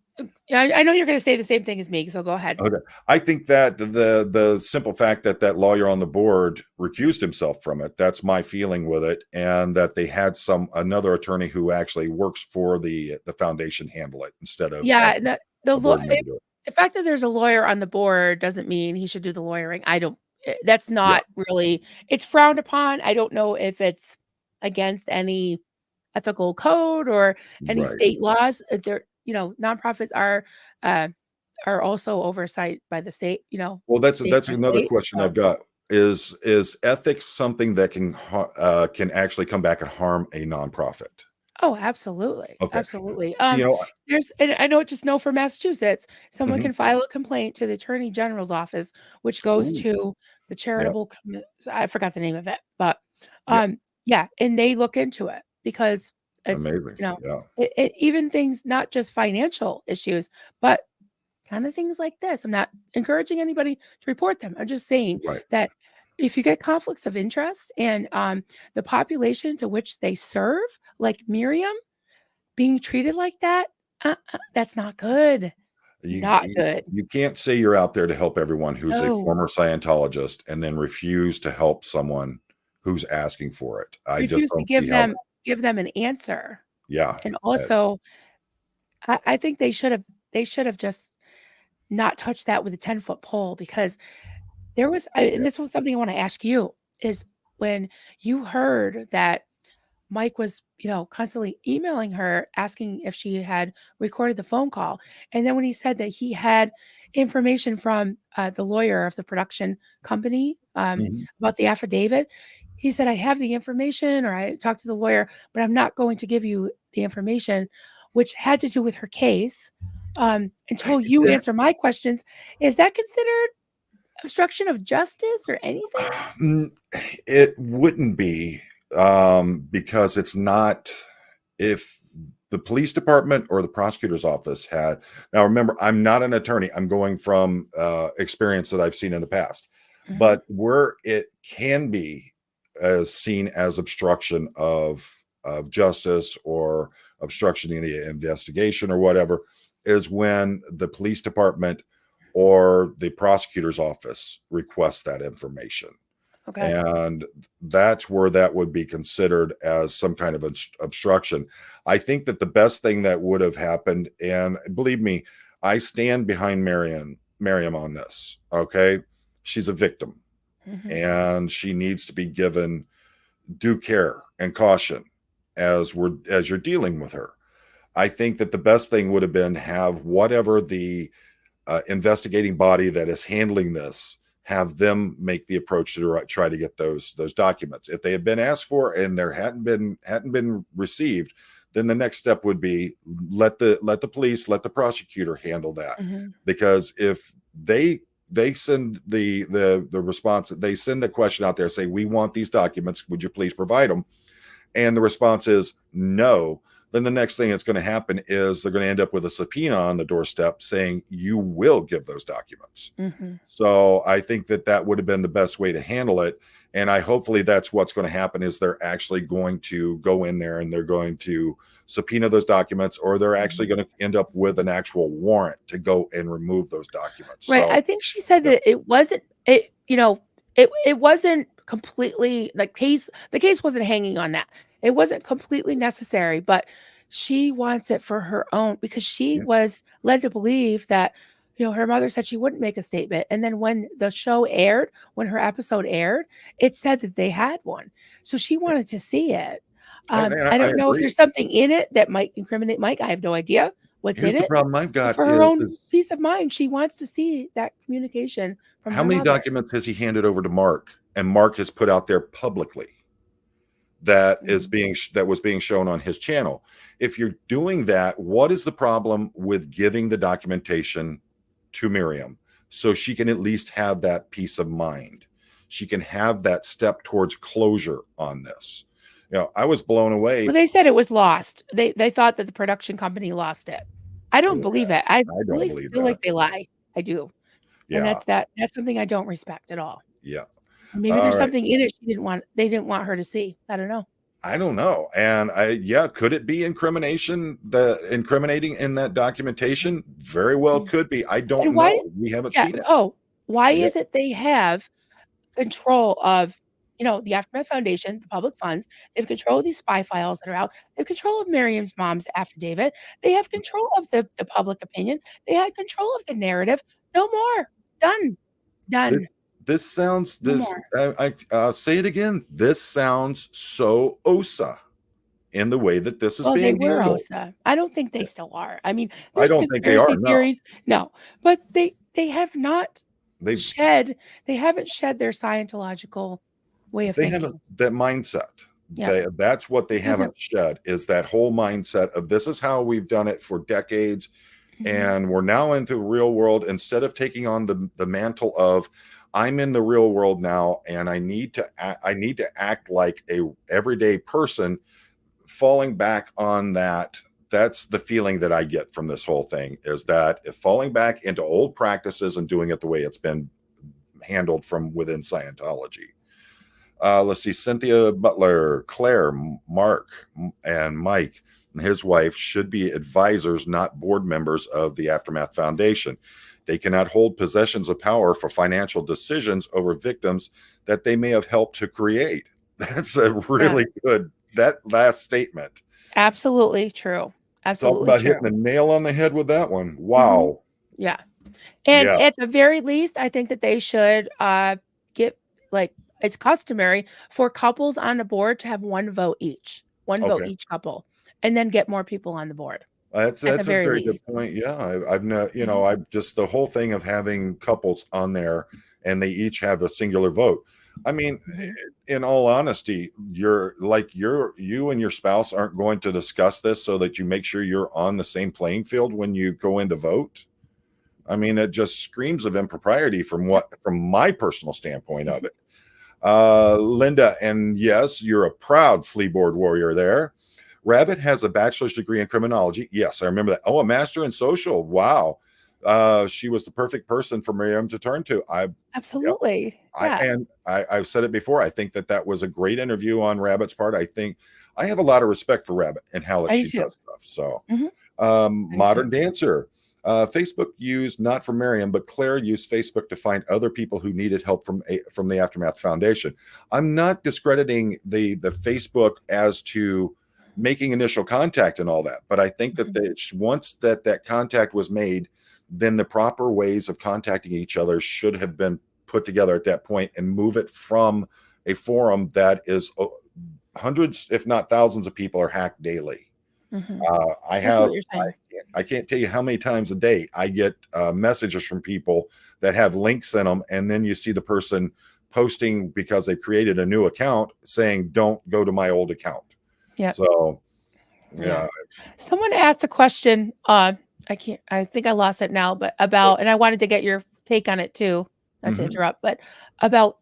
yeah, I know you're going to say the same thing as me, so go ahead.
Okay. I think that the simple fact that that lawyer on the board recused himself from it, that's my feeling with it, and that they had another attorney who actually works for the foundation handle it instead of
Yeah,
having
the
a
law.
board member do it.
The fact that there's a lawyer on the board doesn't mean he should do the lawyering. I don't. That's
Yeah.
not really. It's frowned upon. I don't know if it's against any ethical code or any
Right.
state laws. Nonprofits uh, are also oversight by the state.
Well,
State
that's
by
another
state.
question I've
So,
got. Is ethics something that can actually come back and harm a nonprofit?
oh, absolutely,
Okay.
absolutely.
You know,
And I know just know for Massachusetts, someone
mhm.
can file a complaint to the Attorney General's office, which goes
Ooh,
to the
yeah,
charitable. I forgot the name of it, but
yeah,
yeah, and they look into it because it's
amazing. Yeah,
even things not just financial issues, but kind of things like this. I'm not encouraging anybody to report them. I'm just saying
right.
that if you get conflicts of interest and the population to which they serve, like Miriam, being treated like that, that's not good. Not
You
good.
you can't say you're out there to help everyone who's a
No.
former Scientologist and then refuse to help someone who's asking for it. I just
Refuse to
don't see how that.
give them an answer.
Yeah,
And
uh,
also, I think they should have just not touched that with a 10-foot pole because and
yeah.
this was something I want to ask you is when you heard that Mike was, constantly emailing her asking if she had recorded the phone call. And then when he said that he had information from the lawyer of the production company
Mhm.
about the affidavit, he said, I have the information or I talked to the lawyer, but I'm not going to give you the information, which had to do with her case until you
Yeah.
answer my questions. Is that considered obstruction of justice or anything?
Mm, it wouldn't be because it's not if the police department or the prosecutor's office had. Now remember, I'm not an attorney. I'm going from experience that I've seen in the past.
Mhm.
But where it can be as seen as obstruction of justice or obstruction in the investigation or whatever is when the police department or the prosecutor's office requests that information.
Okay.
And that's where that would be considered as some kind of obstruction. I think that the best thing that would have happened, and believe me, I stand behind Miriam on this. Okay. She's a victim
Mhm.
and she needs to be given due care and caution as you're dealing with her. I think that the best thing would have been have whatever the investigating body that is handling this have them make the approach to try to get those documents. If they had been asked for and there hadn't been received, then the next step would be let the police, let the prosecutor handle that.
Mhm.
Because if they send the response, they send the question out there, say, we want these documents, would you please provide them? And the response is no, then the next thing that's going to happen is they're going to end up with a subpoena on the doorstep saying you will give those documents.
Mhm.
So I think that that would have been the best way to handle it. And I hopefully that's what's going to happen is they're actually going to go in there and they're going to subpoena those documents, or they're actually
Mhm.
going to end up with an actual warrant to go and remove those documents.
Right,
So
I think she said
yeah,
that it wasn't it you know, it wasn't completely the case wasn't hanging on that. It wasn't completely necessary, but she wants it for her own because she
yeah.
was led to believe that, her mother said she wouldn't make a statement, and then when the show aired, when her episode aired, it said that they had one. So she wanted to see it.
And
I
I
don't know if
agree.
there's something in it that might incriminate Mike, I have no idea what's
Here's
in
the
it.
problem I've
But
got
for her
is
own peace of mind, she wants to see that communication from
how
her
many
mother.
documents has he handed over to Mark, and Mark has put out there publicly that is
Mhm.
that was being shown on his channel? If you're doing that, what is the problem with giving the documentation to Miriam so she can at least have that peace of mind? She can have that step towards closure on this. I was blown away.
Well, they said it was lost. They thought that the production company lost it. I don't believe it. I
I don't
really
believe
feel
that.
like they lie. I do. And
Yeah,
that's something I don't respect at all.
yeah.
Maybe
All
there's
right.
something in it they didn't want her to see. I don't know.
I don't know. And yeah, could it be incriminating in that documentation? Very well
Mhm.
could be. I don't
And why
know. We haven't
yeah,
seen it.
why
Yeah.
is it they have control of, the Aftermath Foundation, the public funds. They have control of these spy files that are out. They have control of Miriam's mom's affidavit. They have control of the public opinion. They had control of the narrative. No more. Done.
This,
Done.
this sounds
No
this
more.
say it again. This sounds so OSA in the way that this is
Well, they
being
were
handled.
OSA. I don't think they still are. I mean,
I
there's
don't think they are.
conspiracy
No,
theories. No, but they have not
they've
shed they haven't shed their Scientological way of
they haven't
thinking.
that mindset.
Yeah.
That's what they
It doesn't
haven't shed is that whole mindset of this is how we've done it for decades.
mhm.
And we're now into the real world instead of taking on the mantle of I'm in the real world now and I need to act like a everyday person. Falling back on that, that's the feeling that I get from this whole thing, is that if falling back into old practices and doing it the way it's been handled from within Scientology. Let's see, Cynthia Butler, Claire, Mark, and Mike and his wife should be advisors, not board members of the Aftermath Foundation. They cannot hold possessions of power for financial decisions over victims that they may have helped to create. That's a
Yeah.
really good, that last statement.
Absolutely true.
Talk
Absolutely
about
true.
hitting the nail on the head with that one.
Mhm.
Wow.
Yeah. And
Yeah.
at the very least, I think that they should, get like, it's customary for couples on the board to have 1 vote each. 1 vote
Okay.
each couple, and then get more people on the board, at the
That's a
very
very good
least.
point. Yeah, I've not,
Mhm.
I've just the whole thing of having couples on there and they each have a singular vote. I mean,
Mhm.
in all honesty, you and your spouse aren't going to discuss this so that you make sure you're on the same playing field when you go in to vote. I mean, it just screams of impropriety
Yep.
from my personal standpoint of
Mhm.
it. Linda, and yes, you're a proud flea board warrior there. Rabbit has a bachelor's degree in criminology. Yes, I remember that. Oh, a master in social. Wow. she was the perfect person for Miriam to turn to. Yep.
Absolutely. Yeah.
I've said it before. I think that was a great interview on Rabbit's part. I think I have a lot of respect for Rabbit and how
I do
she
too.
does stuff. So,
Mhm.
Modern Dancer, Facebook used not for Miriam, but Claire used Facebook to find other people who needed help from the Aftermath Foundation. I'm not discrediting the Facebook as to making initial contact and all that, but I think that once that contact was made, then the proper ways of contacting each other should have been put together at that point and move it from a forum that is hundreds, if not thousands of people are hacked daily.
Mhm.
I
I see
have,
what you're saying.
I can't tell you how many times a day I get messages from people that have links in them. And then you see the person posting because they've created a new account saying, don't go to my old account.
Yeah.
So,
Yeah.
yeah.
Someone asked a question, I think I lost it now, but about, and I wanted to get your take on it too, not to
Mhm.
interrupt, but about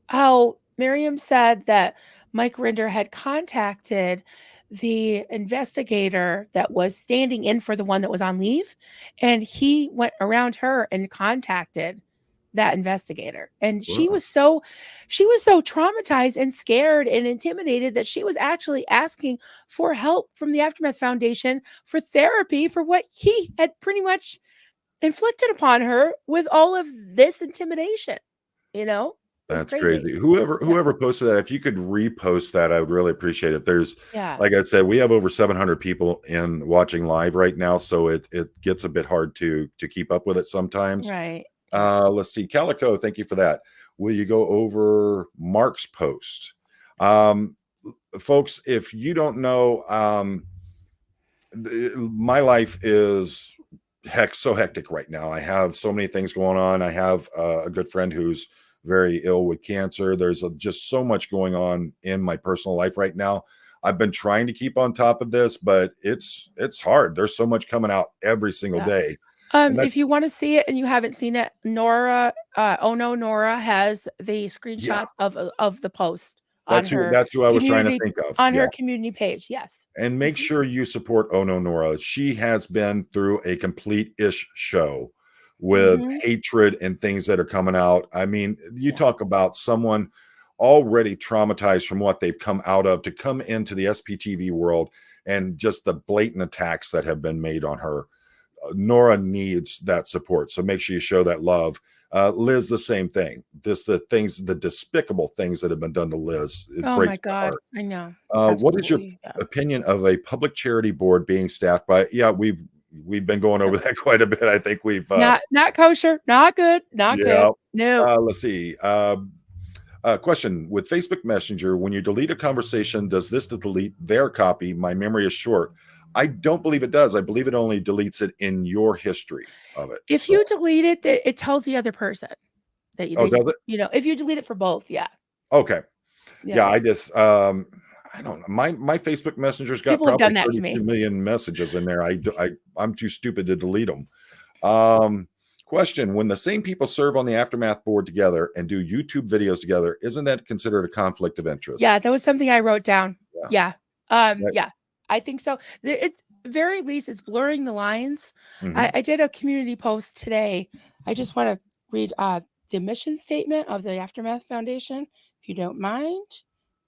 how Miriam said that Mike Rinder had contacted the investigator that was standing in for the one that was on leave, and he went around her and contacted that investigator. And she
Wow.
was so traumatized and scared and intimidated that she was actually asking for help from the Aftermath Foundation for therapy for what he had pretty much inflicted upon her with all of this intimidation. You know, it was
That's
crazy.
crazy.
Yeah.
Whoever posted that, if you could repost that, I would really appreciate it. There's,
Yeah.
like I said, we have over 700 people in watching live right now, so it gets a bit hard to keep up with it sometimes.
Right. Yeah.
Let's see, Calico, thank you for that. Will you go over Mark's post? Um, Folks, if you don't know, my life is so hectic right now. I have so many things going on. I have a good friend who's very ill with cancer. There's just so much going on in my personal life right now. I've been trying to keep on top of this, but it's hard. There's so much coming out every single
Yeah.
day. And
If you want to see it and you haven't seen it, Nora, oh no, Nora has the
yeah,
screenshots of the post on her
that's who I was trying to
community
think of. Yeah.
page. Yes.
And make
Mhm.
sure you support Ono Nora. She has been through a complete ish show with
Mhm.
hatred and things that are coming out. I mean, you
Yeah.
talk about someone already traumatized from what they've come out of to come into the SPTV world and just the blatant attacks that have been made on her. Nora needs that support. So make sure you show that love. Liz, the same thing. The despicable things that have been done to Liz, it
Oh my
breaks my
God.
heart.
I know.
What is your
Absolutely. Yeah.
opinion of a public charity board being staffed by? Yeah, we've been going over that quite a bit. I think we've
Not kosher. Not good. Not
yeah.
good. No.
Let's see. Question: with Facebook Messenger, when you delete a conversation, does this to delete their copy? My memory is short. I don't believe it does. I believe it only deletes it in your history of it.
If
So,
you delete it, it tells the other person that
oh, does it?
if you delete it for both. Yeah.
Okay.
Yeah.
Yeah,
Yeah.
I just I don't know. My Facebook Messenger's got
People have
probably
done that to
32
me.
million messages in there. I'm too stupid to delete them. Question: when the same people serve on the Aftermath board together and do YouTube videos together, isn't that considered a conflict of
Yeah,
interest?
that was something I wrote down.
Yeah.
Yeah.
That-
Yeah, I think so. It's very least it's blurring the lines.
mhm.
I did a community post today. I just want to read the mission statement of the Aftermath Foundation, if you don't mind,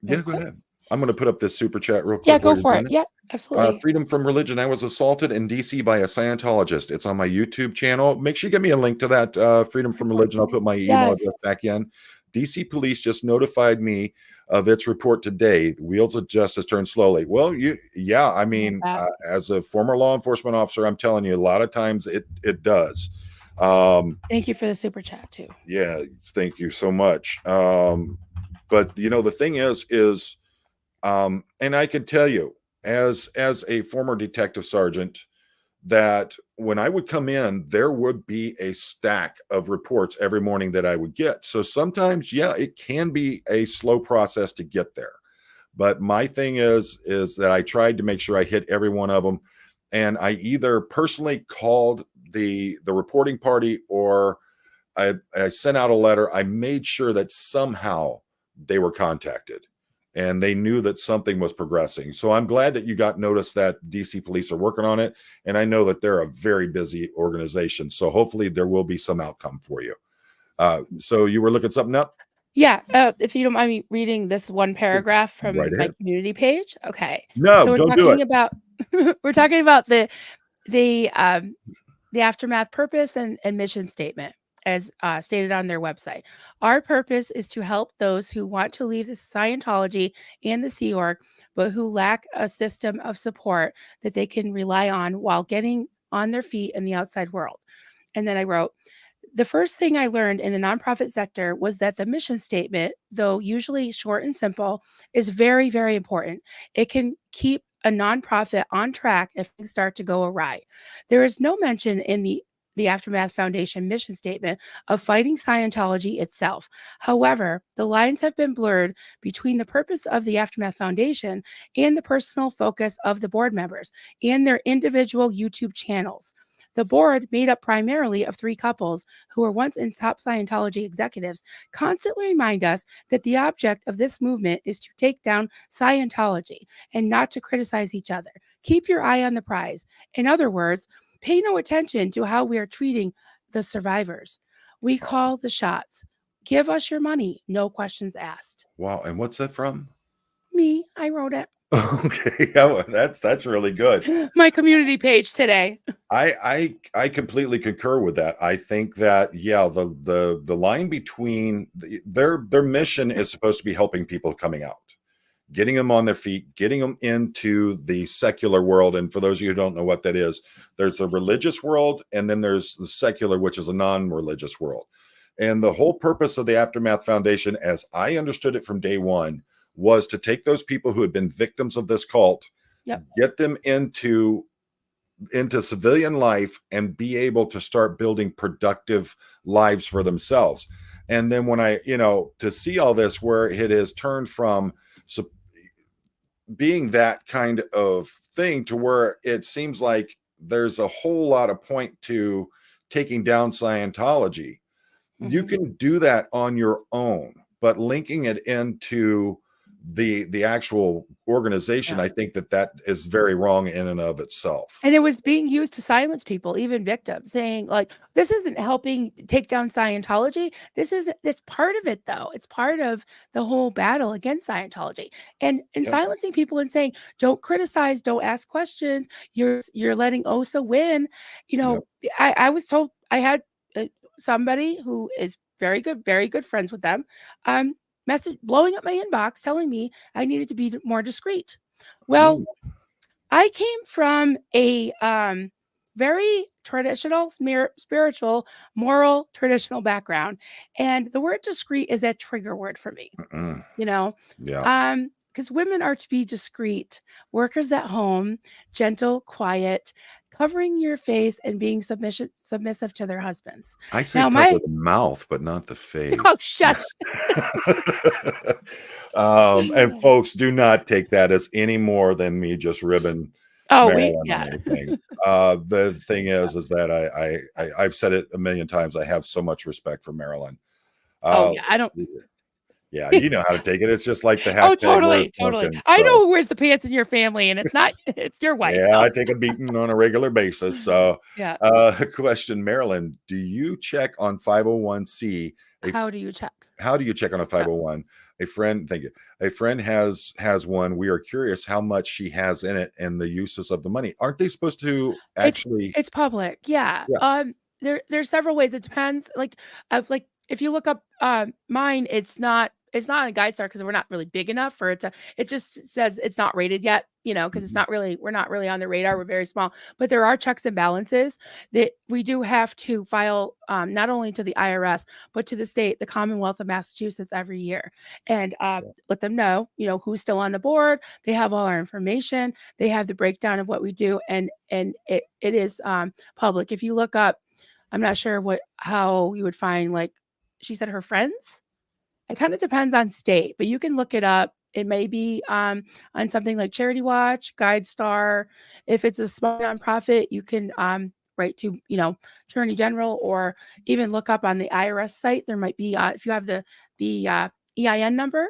real
Yeah, go
quick.
ahead. I'm going to put up this super chat real
Yeah,
quick while
go
you're
for it.
doing it.
Yeah, absolutely.
Freedom from religion. I was assaulted in DC by a Scientologist. It's on my YouTube channel. Make sure you get me a link to that. Freedom from religion. I'll put my email
Yes.
address back in. DC police just notified me of its report today. The wheels of justice turn slowly. Well, I mean,
That.
as a former law enforcement officer, I'm telling you, a lot of times it does. Um,
Thank you for the super chat too.
yeah, thank you so much. But the thing is, and I can tell you, as a former detective sergeant, that when I would come in, there would be a stack of reports every morning that I would get. So sometimes, yeah, it can be a slow process to get there. But my thing is that I tried to make sure I hit every one of them, and I either personally called the reporting party or I sent out a letter. I made sure that somehow they were contacted. and they knew that something was progressing. So I'm glad that you got notice that DC police are working on it. And I know that they're a very busy organization. So hopefully there will be some outcome for you. So you were looking something up?
Yeah, if you don't mind me reading this one paragraph from
Right
my
ahead.
community page. Okay.
No,
So we're
don't do it.
talking about we're talking about the aftermath purpose and mission statement as stated on their website. Our purpose is to help those who want to leave the Scientology and the Sea Org, but who lack a system of support that they can rely on while getting on their feet in the outside world. And then I wrote, the first thing I learned in the nonprofit sector was that the mission statement, though usually short and simple, is very, very important. It can keep a nonprofit on track if things start to go awry. There is no mention in the Aftermath Foundation mission statement of fighting Scientology itself. However, the lines have been blurred between the purpose of the Aftermath Foundation and the personal focus of the board members and their individual YouTube channels. The board, made up primarily of 3 couples who were once in top Scientology executives, constantly remind us that the object of this movement is to take down Scientology and not to criticize each other. Keep your eye on the prize. In other words, pay no attention to how we are treating the survivors. We call the shots. Give us your money, no questions asked.
Wow. And what's that from?
Me, I wrote it.
Okay. Yeah, that's really good.
My community page today.
I completely concur with that. I think that the line between their mission is supposed to be helping people coming out, getting them on their feet, getting them into the secular world. And for those of you who don't know what that is, there's the religious world, and then there's the secular, which is a non-religious world. And the whole purpose of the Aftermath Foundation, as I understood it from day one, was to take those people who had been victims of this cult,
Yep.
get them into civilian life and be able to start building productive lives for themselves. And then when I, to see all this where it has turned from being that kind of thing to where it seems like there's a whole lot of point to taking down Scientology. You can do that on your own, but linking it into the actual organization, I think that is very wrong in and of itself.
And it was being used to silence people, even victims, saying like, this isn't helping take down Scientology. This part of it, though. It's part of the whole battle against Scientology. And silencing people and saying, don't criticize, don't ask questions. You're letting OSA win. I was told, I had somebody who is very good friends with them, message blowing up my inbox telling me I needed to be more discreet. Well, I came from a very traditional, spiritual, moral, traditional background, and the word discreet is a trigger word for me. Because women are to be discreet, workers at home, gentle, quiet, covering your face and being submissive to their husbands.
I say now, cover the mouth, but not the face.
Oh, shush.
And folks, do not take that as any more than me just ribbing. The thing is that I've said it a million times. I have so much respect for Marilyn.
I don't.
Yeah, you know how to take it. It's just like the hashtag.
Oh, totally. I know who wears the pants in your family, and it's your wife.
Yeah, I take a beating on a regular basis. So, question, Marilyn, do you check on 501c?
How do you check?
How do you check on a 501? A friend, thank you. A friend has one. We are curious how much she has in it and the uses of the money. Aren't they supposed to actually?
It's public. Yeah. There's several ways. It depends. Like if you look up mine, it's not a GuideStar because we're not really big enough for it to. It just says it's not rated yet, because we're not really on the radar. We're very small, but there are checks and balances that we do have to file not only to the IRS but to the state, the Commonwealth of Massachusetts, every year, and let them know, who's still on the board. They have all our information. They have the breakdown of what we do, and it is public. If you look up, I'm not sure how you would find, like she said, her friends. It kind of depends on state, but you can look it up. It may be on something like Charity Watch, GuideStar. If it's a small nonprofit, you can write to, Attorney General, or even look up on the IRS site. There might be, if you have the EIN number.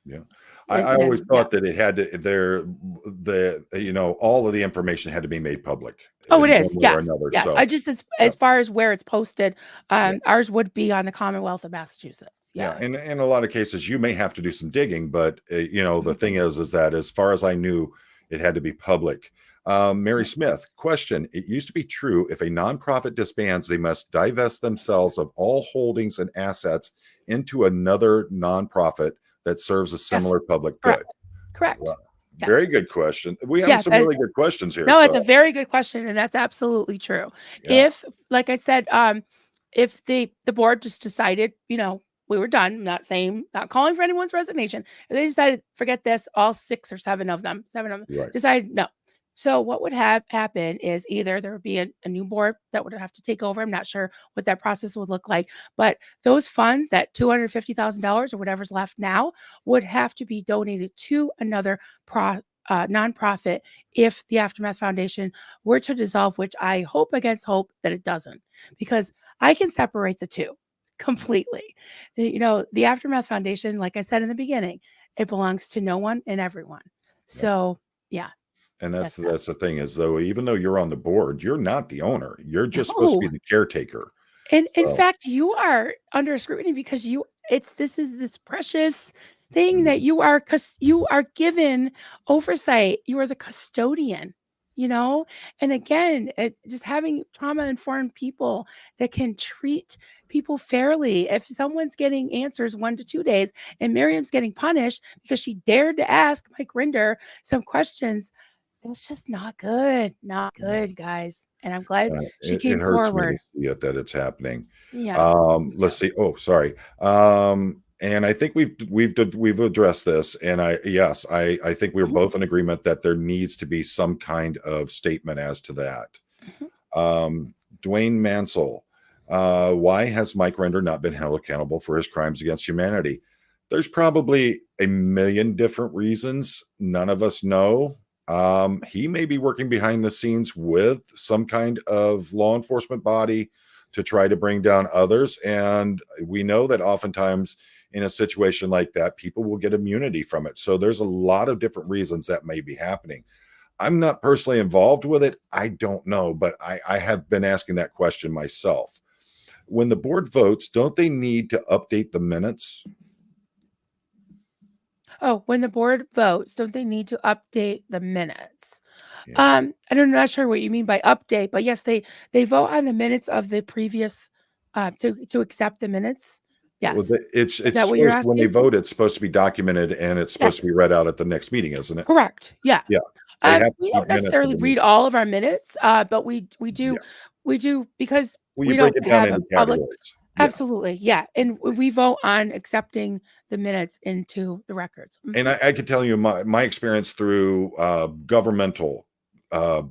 Yeah.
And
I always
then, yeah.
thought that it had to all of the information had to be made public
Oh, it
in one
is.
way or
Yes.
another.
Yes. I
So
just
yeah,
as far as where it's posted,
yeah,
ours would be on the Commonwealth of Massachusetts.
yeah.
Yeah.
And in a lot of cases, you may have to do some digging, but the
Mhm.
thing is that as far as I knew, it had to be public. Mary
Yeah.
Smith, question: it used to be true if a nonprofit disbands, they must divest themselves of all holdings and assets into another nonprofit that serves a
Yes.
similar public good.
Correct. Correct.
Well, very
Yes.
good question. We have
Yeah.
some really good questions here.
No,
So
it's a very good question, and that's absolutely true.
yeah,
If, like I said, if the board just decided, we were done, not calling for anyone's resignation. If they decided, forget this, all 7 of them
right.
decided no. So what would have happen is either there would be a new board that would have to take over. I'm not sure what that process would look like, but those funds, that $250,000 or whatever's left now, would have to be donated to another nonprofit if the Aftermath Foundation were to dissolve, which I hope against hope that it doesn't, because I can separate the two completely. The Aftermath Foundation, like I said in the beginning, it belongs to no one and everyone.
Yeah.
So, yeah,
And that's
that's that.
that's the thing is though, even though you're on the board, you're not the owner. You're just supposed to be
No.
the caretaker.
And in
So
fact, you are under scrutiny because this is this precious thing that
mhm,
you are given oversight. You are the custodian, you know? And again, just having trauma informed people that can treat people fairly. If someone's getting answers 1 to 2 days and Miriam's getting punished because she dared to ask Mike Rinder some questions, that's just not good. Not
yeah.
good, guys. And I'm glad she
It
came
hurts me to
forward.
see it that it's happening.
Yeah, me
Let's
too.
see. Oh, sorry. And I think we've addressed this, and I think we're
Mhm,
both in agreement that there needs to be some kind of statement as to that.
mhm.
Dwayne Mansell, why has Mike Render not been held accountable for his crimes against humanity? There's probably a million different reasons. None of us know. He may be working behind the scenes with some kind of law enforcement body to try to bring down others. And we know that oftentimes in a situation like that, people will get immunity from it. So there's a lot of different reasons that may be happening. I'm not personally involved with it. I don't know, but I have been asking that question myself. When the board votes, don't they need to update the minutes?
Oh, when the board votes, don't they need to update the minutes?
Yeah.
I'm not sure what you mean by update, but yes, they vote on the minutes of the previous to accept the minutes.
Well,
Yes. Is
it's
that what you're
supposed when they
asking?
vote, it's supposed to be documented and it's supposed to
Yes.
be read out at the next meeting, isn't it?
Correct. Yeah.
Yeah. They have to
We
keep
don't
minutes of
necessarily
the
read
meeting.
all of our minutes, but
Yeah.
we do because
Well, you
we
break
don't
it down
have a
into
public.
categories. Yeah.
Absolutely, yeah, and we vote on accepting the minutes into the records.
And I could tell you my experience through governmental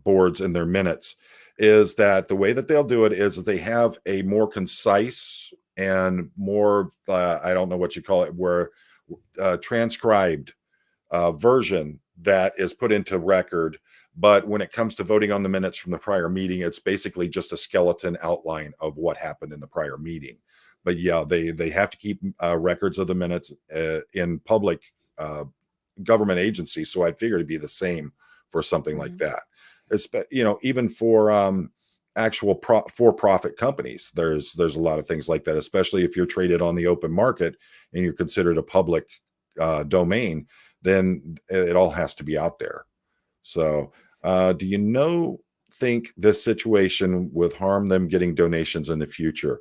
boards and their minutes is that the way that they'll do it is that they have a more concise and more I don't know what you call it, where transcribed version that is put into record. But when it comes to voting on the minutes from the prior meeting, it's basically just a skeleton outline of what happened in the prior meeting. But yeah, they have to keep records of the minutes in public uh, government agencies. So I'd figure it'd be the same for something like
Mhm.
that. It's, even for actual for-profit companies, there's a lot of things like that, especially if you're traded on the open market and you're considered a public domain, then it all has to be out there. So, do you think this situation would harm them getting donations in the future?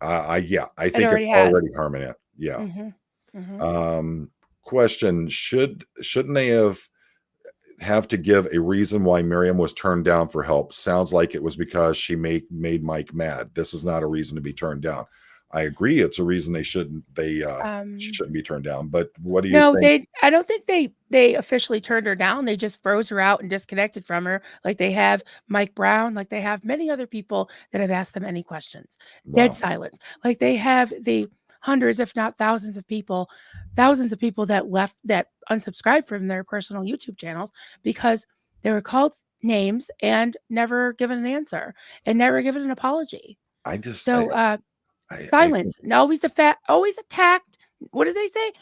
I
It
think it's
already has.
already harming it. Yeah.
Mhm, mhm.
Um, question: shouldn't they have to give a reason why Miriam was turned down for help? Sounds like it was because she made Mike mad. This is not a reason to be turned down. I agree, it's a reason she
Um
shouldn't be turned down. But what do you
No,
think?
I don't think they officially turned her down. They just froze her out and disconnected from her, like they have Mike Brown, like they have many other people that have asked them any questions. Dead
Wow,
silence. Like they have the hundreds, if not thousands of people that left that unsubscribed from their personal YouTube channels because they were called names and never given an answer and never given an apology.
I just
So
I think
silence. And always attacked. What do they say?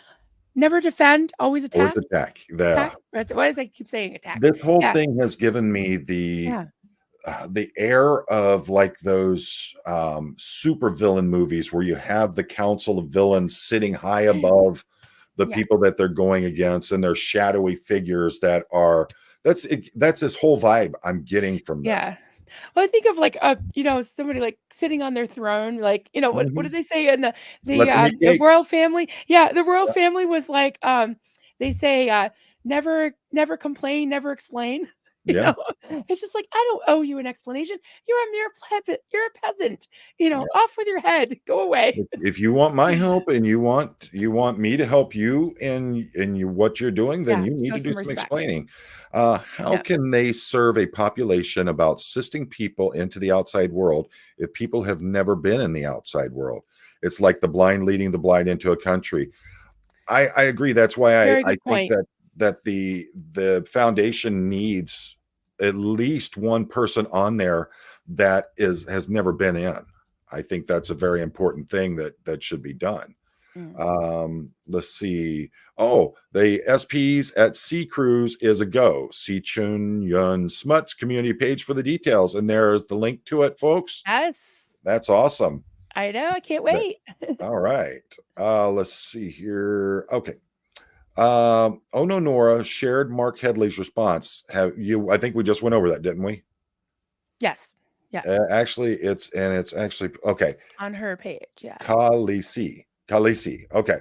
Never defend, always
Always
attack.
attack.
Attack. What does I keep saying? Attack.
This whole
Yeah.
thing has given me
Yeah.
the air of like those super villain movies where you have the council of villains sitting high above the
Yeah.
people that they're going against, and they're shadowy figures that are that's this whole vibe I'm getting from this.
Yeah. Well, I think of like somebody like sitting on their throne, like what
Mhm.
did they say in
Let them eat
the
cake.
royal family? Yeah, the royal family was like they say never complain, never explain.
Yeah.
It's just like I don't owe you an explanation. You're a mere peasant. You're a peasant.
Yeah.
Off with your head. Go away.
If you want my help and you want me to help you in what you're doing, then
Yeah,
you need
show
to do
some
some
respect.
explaining. How
Yeah.
can they serve a population about assisting people into the outside world if people have never been in the outside world? It's like the blind leading the blind into a country. I agree. That's why
Very
I
good
think
point.
that the foundation needs at least one person on there that has never been in. I think that's a very important thing that should be done.
Mm.
Let's see. Oh, the SPs at Sea Cruise is a go. See Chun Yun Smut's community page for the details, and there's the link to it, folks.
Yes.
That's awesome.
I know. I can't
But,
wait.
all right. Let's see here. Okay. Oh no, Nora shared Mark Headley's response. Have you? I think we just went over that, didn't we?
Yes. Yeah.
Actually, it's actually okay.
On her page. Yeah.
Khaleesi. Okay.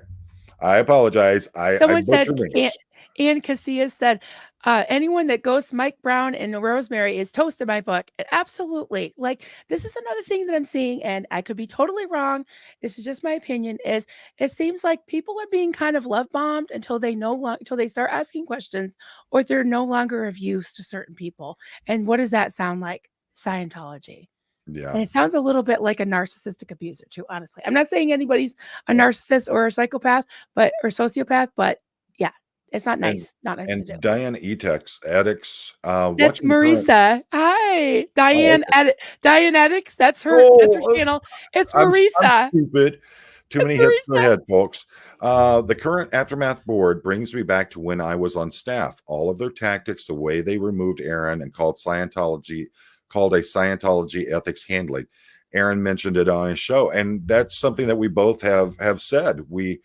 I apologize. I
Someone said,
butcher names.
Ann Casillas said, anyone that ghosts Mike Brown and Rosemary is toast in my book. And absolutely. Like, this is another thing that I'm seeing, and I could be totally wrong. This is just my opinion, is it seems like people are being kind of love bombed until until they start asking questions, or they're no longer of use to certain people. And what does that sound like? Scientology.
Yeah.
And it sounds a little bit like a narcissistic abuser too, honestly. I'm not saying anybody's a narcissist or a psychopath, or sociopath, but yeah, it's not
And
nice. Not nice to do.
Diane Etex addicts.
That's
Watching the current.
Marisa. Hi,
Oh, okay.
Diane Addicts. That's her
Oh,
channel. It's
I'm
Marisa.
stupid. Too
It's
many hits to the
Marisa.
head, folks. The current Aftermath board brings me back to when I was on staff. All of their tactics, the way they removed Aaron and called a Scientology ethics handling. Aaron mentioned it on his show, and that's something that we both have said. We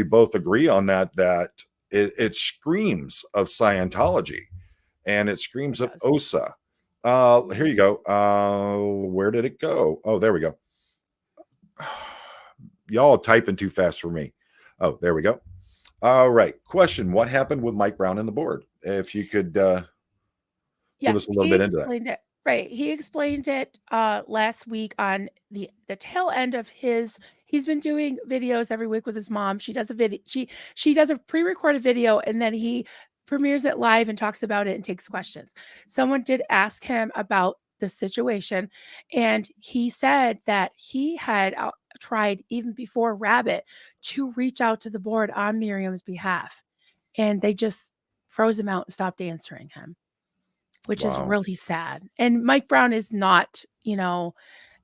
both agree on that it screams of Scientology, and it screams of OSA. Here you go. Where did it go? Oh, there we go. Y'all typing too fast for me. Oh, there we go. All right. Question: what happened with Mike Brown and the board? If you could give us a little bit into that.
Explained it. Right. He explained it last week on the tail end of he's been doing videos every week with his mom. She does a video, she does a pre-recorded video, and then he premieres it live and talks about it and takes questions. Someone did ask him about the situation, and he said that he had tried even before Rabbit to reach out to the board on Miriam's behalf, and they just froze him out and stopped answering him, which is really sad. And Mike Brown is not,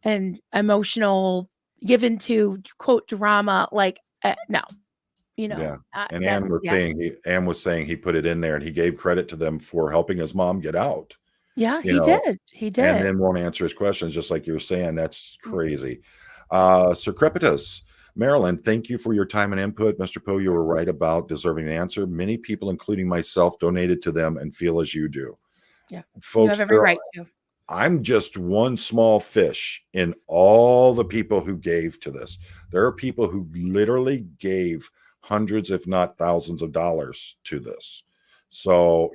an emotional, given to quote drama. Like, no,
Yeah. And Ann was saying he put it in there, and he gave credit to them for helping his mom get out.
Yeah, he did. He did.
And then won't answer his questions, just like you were saying. That's crazy. Sir Crepitus, Marilyn, thank you for your time and input. Mr. Poe, you were right about deserving an answer. Many people, including myself, donated to them and feel as you do.
Yeah.
Folks,
you have every right to.
I'm just one small fish in all the people who gave to this. There are people who literally gave hundreds, if not thousands of dollars to this. So,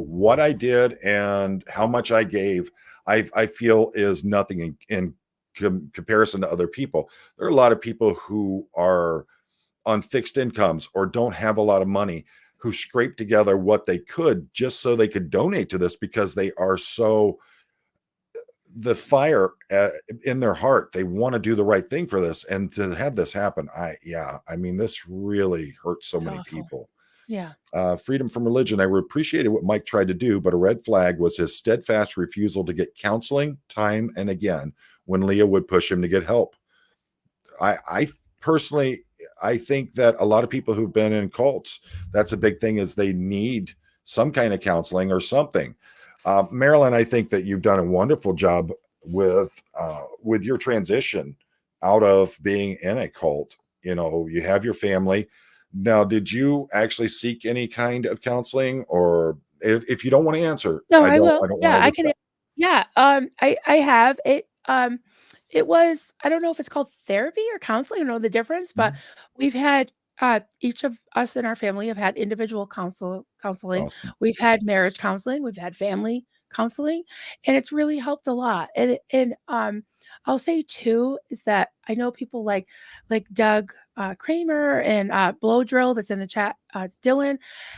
what I did and how much I gave, I feel is nothing in comparison to other people. There are a lot of people who are on fixed incomes or don't have a lot of money who scrape together what they could just so they could donate to this, because they are so the fire in their heart. They want to do the right thing for this, and to have this happen, this really hurts so many people.
Yeah.
Freedom from religion. I appreciated what Mike tried to do, but a red flag was his steadfast refusal to get counseling time and again when Leah would push him to get help. I personally, I think that a lot of people who've been in cults, that's a big thing, is they need some kind of counseling or something. Marilyn, I think that you've done a wonderful job with your transition out of being in a cult. You know, you have your family. Now, did you actually seek any kind of counseling, or if you don't want to answer,
No,
I
I
don't
will.
I don't want
Yeah,
to
I can.
respect.
Yeah, I have it. It was, I don't know if it's called therapy or counseling. I don't know the difference, but
Mhm.
we've had each of us in our family have had individual counseling.
Awesome.
We've had marriage counseling. We've had family counseling, and it's really helped a lot. And I'll say too is that I know people like Doug Kramer and Blow Drill that's in the chat. Dylan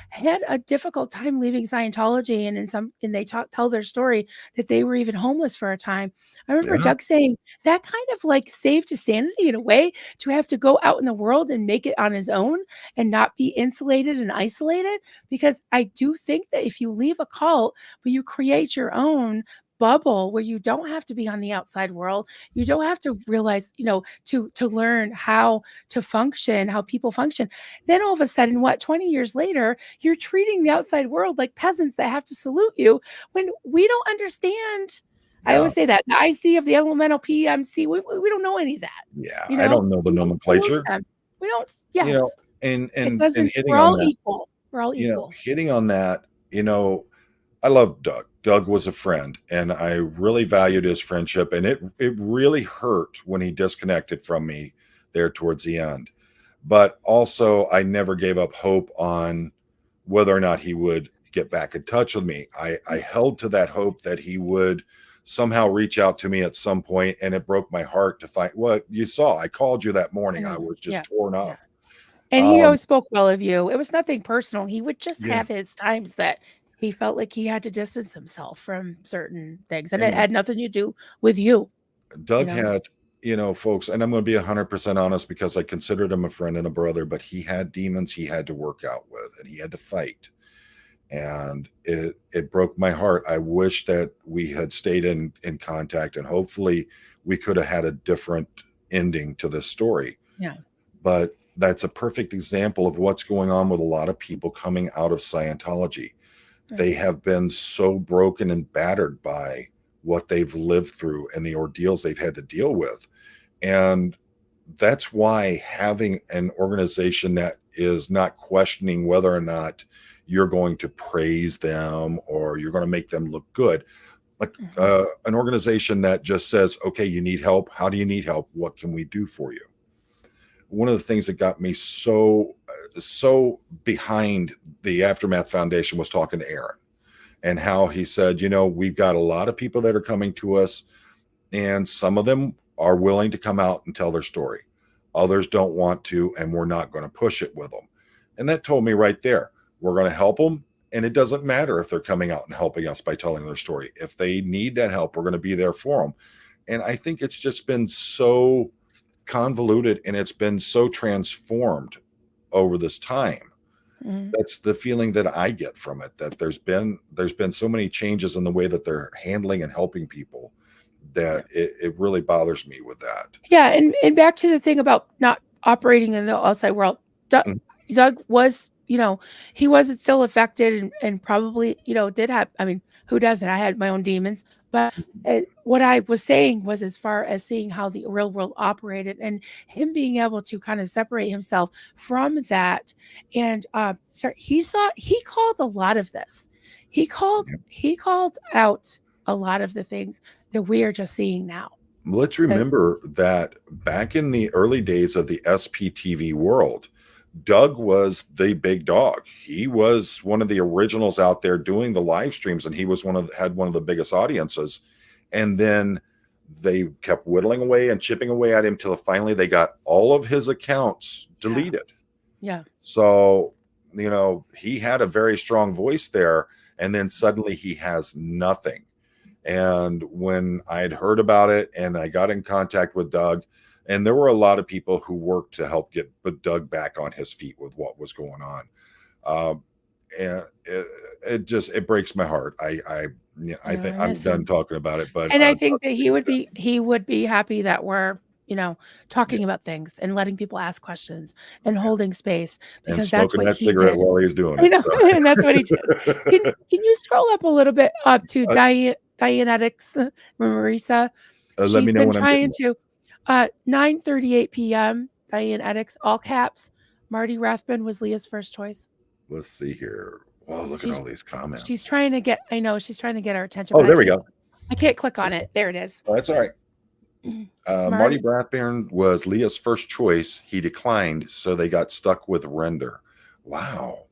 had a difficult time leaving Scientology, and and they tell their story that they were even homeless for a time. I remember
Yeah.
Doug saying that kind of like saved his sanity in a way, to have to go out in the world and make it on his own and not be insulated and isolated. Because I do think that if you leave a cult, but you create your own bubble where you don't have to be on the outside world, you don't have to realize, to learn how to function, how people function, then all of a sudden, what, 20 years later, you're treating the outside world like peasants that have to salute you, when we don't understand. I
Yeah.
always say that the IC of the elemental PMC, we don't know any of that.
Yeah.
You
I
know,
don't know the
we don't salute
nomenclature.
them. We don't.
You know,
Yes,
and
it
and
doesn't.
hitting
We're
on
all
that,
equal. We're all equal.
hitting on that, I love Doug. Doug was a friend, and I really valued his friendship. And it really hurt when he disconnected from me there towards the end. But also, I never gave up hope on whether or not he would get back in touch with me. I held to that hope that he would somehow reach out to me at some point, and it broke my heart to find what you saw. I called you that
I
morning. I
know.
was
Yeah,
just torn
yeah.
up.
And he
Um,
always spoke well of you. It was nothing personal. He would just
yeah,
have his times that he felt like he had to distance himself from certain things, and it
and
had nothing to do with you. You
Doug
know.
had, folks, and I'm going to be 100% honest because I considered him a friend and a brother, but he had demons he had to work out with and he had to fight. And it broke my heart. I wish that we had stayed in contact, and hopefully we could have had a different ending to this story.
Yeah.
But that's a perfect example of what's going on with a lot of people coming out of Scientology.
Right.
They have been so broken and battered by what they've lived through and the ordeals they've had to deal with. And that's why having an organization that is not questioning whether or not you're going to praise them or you're going to make them look good, like
Mhm.
an organization that just says, okay, you need help. How do you need help? What can we do for you? One of the things that got me so behind the Aftermath Foundation was talking to Aaron, and how he said, we've got a lot of people that are coming to us, and some of them are willing to come out and tell their story. Others don't want to, and we're not going to push it with them. And that told me right there, we're going to help them. And it doesn't matter if they're coming out and helping us by telling their story. If they need that help, we're going to be there for them. And I think it's just been so convoluted and it's been so transformed over this time.
Mhm.
That's the feeling that I get from it, that there's been so many changes in the way that they're handling and helping people,
Yeah.
that it really bothers me with that.
Yeah, and back to the thing about not operating in the outside world. Doug,
Mm.
Doug was, he wasn't still affected, and probably, did have. I mean, who doesn't? I had my own demons, but what I was saying was, as far as seeing how the real world operated, and him being able to kind of separate himself from that, and he called a lot of this. He called out a lot of the things that we are just seeing now.
Let's
That
remember that back in the early days of the SPTV world, Doug was the big dog. He was one of the originals out there doing the live streams, and he was had one of the biggest audiences. And then they kept whittling away and chipping away at him till finally they got all of his accounts
Yeah,
deleted.
yeah,
So, he had a very strong voice there, and then suddenly he has nothing. And when I had heard about it and I got in contact with Doug, and there were a lot of people who worked to help get Doug back on his feet with what was going on. Um, and it breaks my heart. I
no,
think
I
I'm
miss
done
him,
talking about it, but
and I think that he would be happy that we're talking about things and letting people ask questions and holding space,
And
because that's
smoking
what
that
he
cigarette
did.
while he's doing
I
it.
know, and that's what he did. Can you scroll up a little bit up to
Uh,
Dianetics, Marisa?
Let me
She's
know
been
when I'm getting
trying
there.
to 9:38 p.m. Dianetics, all caps. Marty Rathbun was Leah's first choice.
Let's see here. Oh, look at
She's
all these
she's
comments.
trying to get I know she's trying to get our attention,
Oh,
but
there we go.
I can't click on
That's,
it. There it is.
oh, that's all right. Marty
Marty,
Rathburn was Leah's first choice. He declined, so they got stuck with Render. Wow.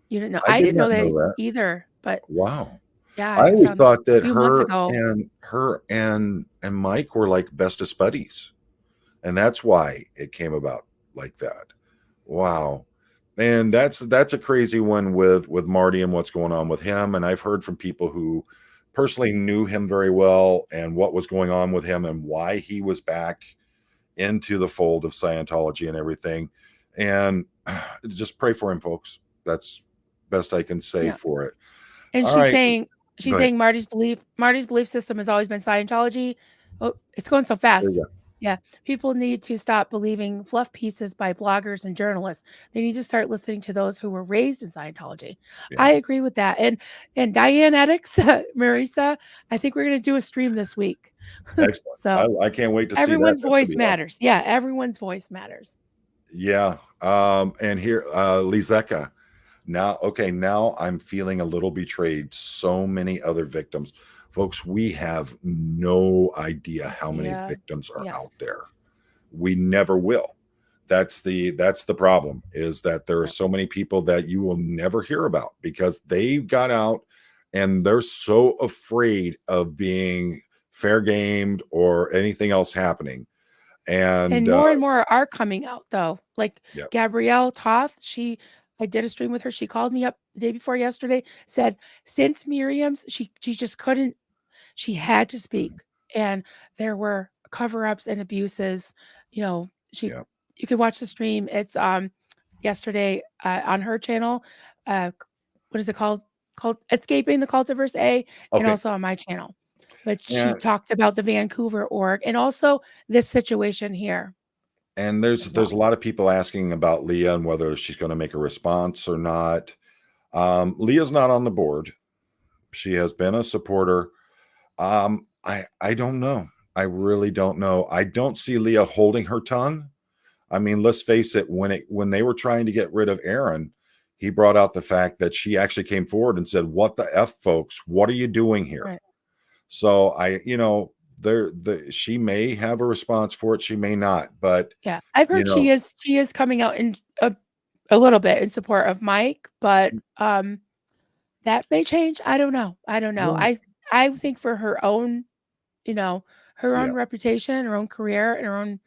you didn't know.
I
I
did
didn't know
not know
that
that.
either, but
Wow.
yeah,
I
I
always
found that
thought
a
that
few months ago.
her and Mike were like bestest buddies. And that's why it came about like that. Wow. And that's a crazy one with Marty and what's going on with him. And I've heard from people who personally knew him very well and what was going on with him and why he was back into the fold of Scientology and everything. And just pray for him, folks. That's best I can say
Yeah.
for it.
And
All
she's
right.
saying
Go ahead.
Marty's belief system has always been Scientology. Oh, it's going so
There you
fast.
go.
Yeah. People need to stop believing fluff pieces by bloggers and journalists. They need to start listening to those who were raised in Scientology.
Yeah.
I agree with that. And Dianetics, Marisa, I think we're going to do a stream this week.
Excellent.
So
I can't wait to see that.
everyone's
That's gonna
voice
be awesome.
matters. Yeah, everyone's voice matters.
Yeah. And here, Lizeka. Now I'm feeling a little betrayed. So many other victims. Folks, we have no idea how many
Yeah.
victims are out
Yes.
there. We never will. That's the problem, is that there are
Yep.
so many people that you will never hear about because they got out and they're so afraid of being fair gamed or anything else happening.
And
And
more are coming out though. Like
yeah,
Gabrielle Toth, I did a stream with her. She called me up the day before yesterday, said since Miriam's, she just couldn't, she had to speak. And there were cover-ups and abuses. You know,
yeah,
you could watch the stream. It's yesterday on her channel. What is it called? Called Escaping the Cultiverse A, and
okay,
also on my channel. But she
yeah.
talked about the Vancouver org and also this situation here
And
as
there's
well.
a lot of people asking about Leah and whether she's going to make a response or not. Leah's not on the board. She has been a supporter. I don't know. I really don't know. I don't see Leah holding her tongue. I mean, let's face it, when they were trying to get rid of Aaron, he brought out the fact that she actually came forward and said, "What the F, folks? What are you doing here?"
Right.
So she may have a response for it, she may not, but
Yeah. I've
you
heard
know,
she is coming out in a little bit in support of Mike, but that may change. I don't know.
well,
I think for her own, her
yeah,
own reputation, her own career, and her own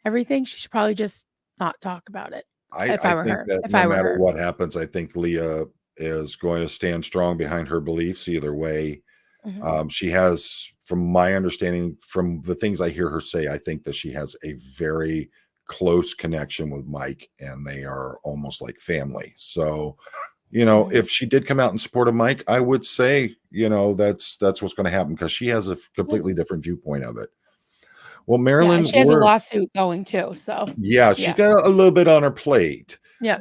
everything, she should probably just not talk about it. If
I
I were
think
her.
that
If
no
I were
matter
her.
what happens, I think Leah is going to stand strong behind her beliefs either way.
Mhm.
She has, from my understanding, from the things I hear her say, I think that she has a very close connection with Mike and they are almost like family. So,
Mhm.
if she did come out in support of Mike, I would say, that's what's going to happen because she has a
Yeah.
completely different viewpoint of it. Well,
Yeah, and
Marilyn,
she has a lawsuit going too. So
yeah, she's
yeah.
got a little bit on her plate.
Yeah.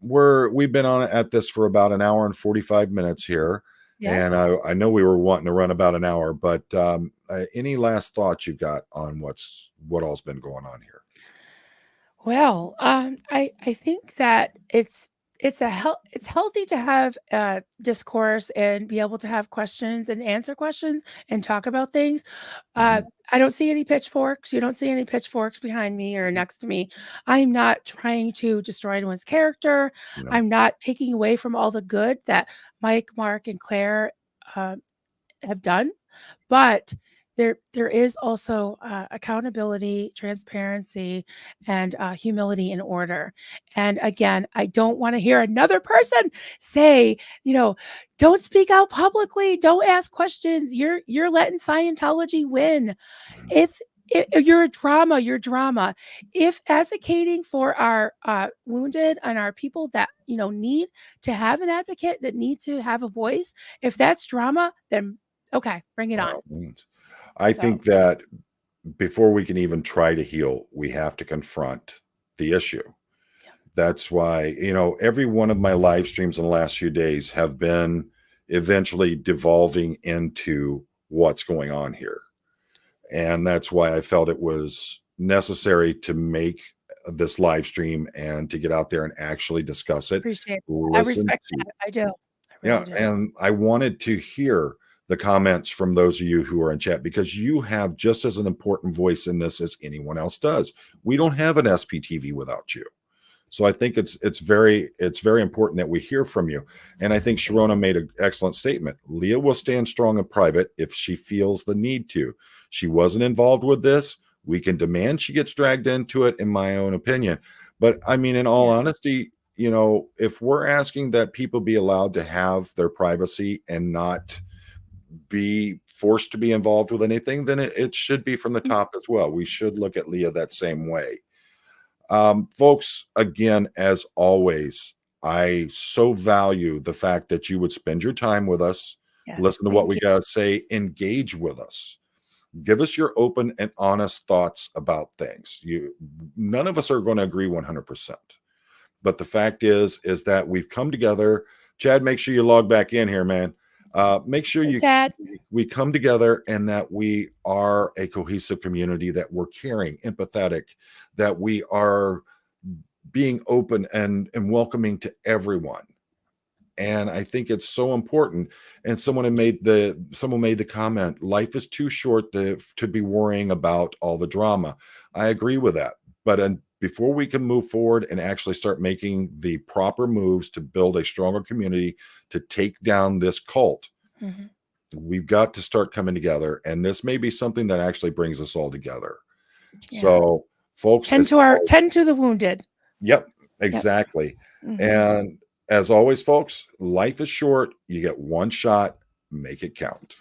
We've been on at this for about an hour and 45 minutes here.
Yeah.
And I know we were wanting to run about an hour, but any last thoughts you've got on what all's been going on here?
Well, I think that it's healthy to have discourse and be able to have questions and answer questions and talk about things.
Mhm.
I don't see any pitchforks. You don't see any pitchforks behind me or next to me. I'm not trying to destroy anyone's character.
No.
I'm not taking away from all the good that Mike, Mark, and Claire uh, have done, but there is also accountability, transparency, and humility in order. And again, I don't want to hear another person say, don't speak out publicly, don't ask questions. You're letting Scientology win. If you're a drama, you're drama. If advocating for our wounded and our people that need to have an advocate, that need to have a voice, if that's drama, then okay, bring it
By
on.
all means. I
So
think that before we can even try to heal, we have to confront the issue.
Yeah.
That's why, every one of my live streams in the last few days have been eventually devolving into what's going on here. And that's why I felt it was necessary to make this live stream and to get out there and actually discuss it.
Appreciate it. I
Listen
respect
to,
that. I do. I
yeah,
really do.
and I wanted to hear the comments from those of you who are in chat, because you have just as an important voice in this as anyone else does. We don't have an SPTV without you. So I think it's very important that we hear from you. And I think Sharona made an excellent statement. Leah will stand strong in private if she feels the need to. She wasn't involved with this. We can demand she gets dragged into it, in my own opinion. But I mean, in all honesty, if we're asking that people be allowed to have their privacy and not be forced to be involved with anything, then it should be from the top as well. We should look at Leah that same way. Folks, again, as always, I so value the fact that you would spend your time with us, listen to what we got to say, engage with us. Give us your open and honest thoughts about things. None of us are going to agree 100%. But the fact is that we've come together. Chad, make sure you log back in here, man. Make sure we come together and that we are a cohesive community, that we're caring, empathetic, that we are being open and welcoming to everyone. And I think it's so important. And someone made the comment, life is too short to be worrying about all the drama. I agree with that. But before we can move forward and actually start making the proper moves to build a stronger community to take down this cult, we've got to start coming together. And this may be something that actually brings us all together. Yeah. So, folks,
tend to the wounded.
Yep, exactly. Yep. And as always, folks, life is short. You get one shot. Make it count.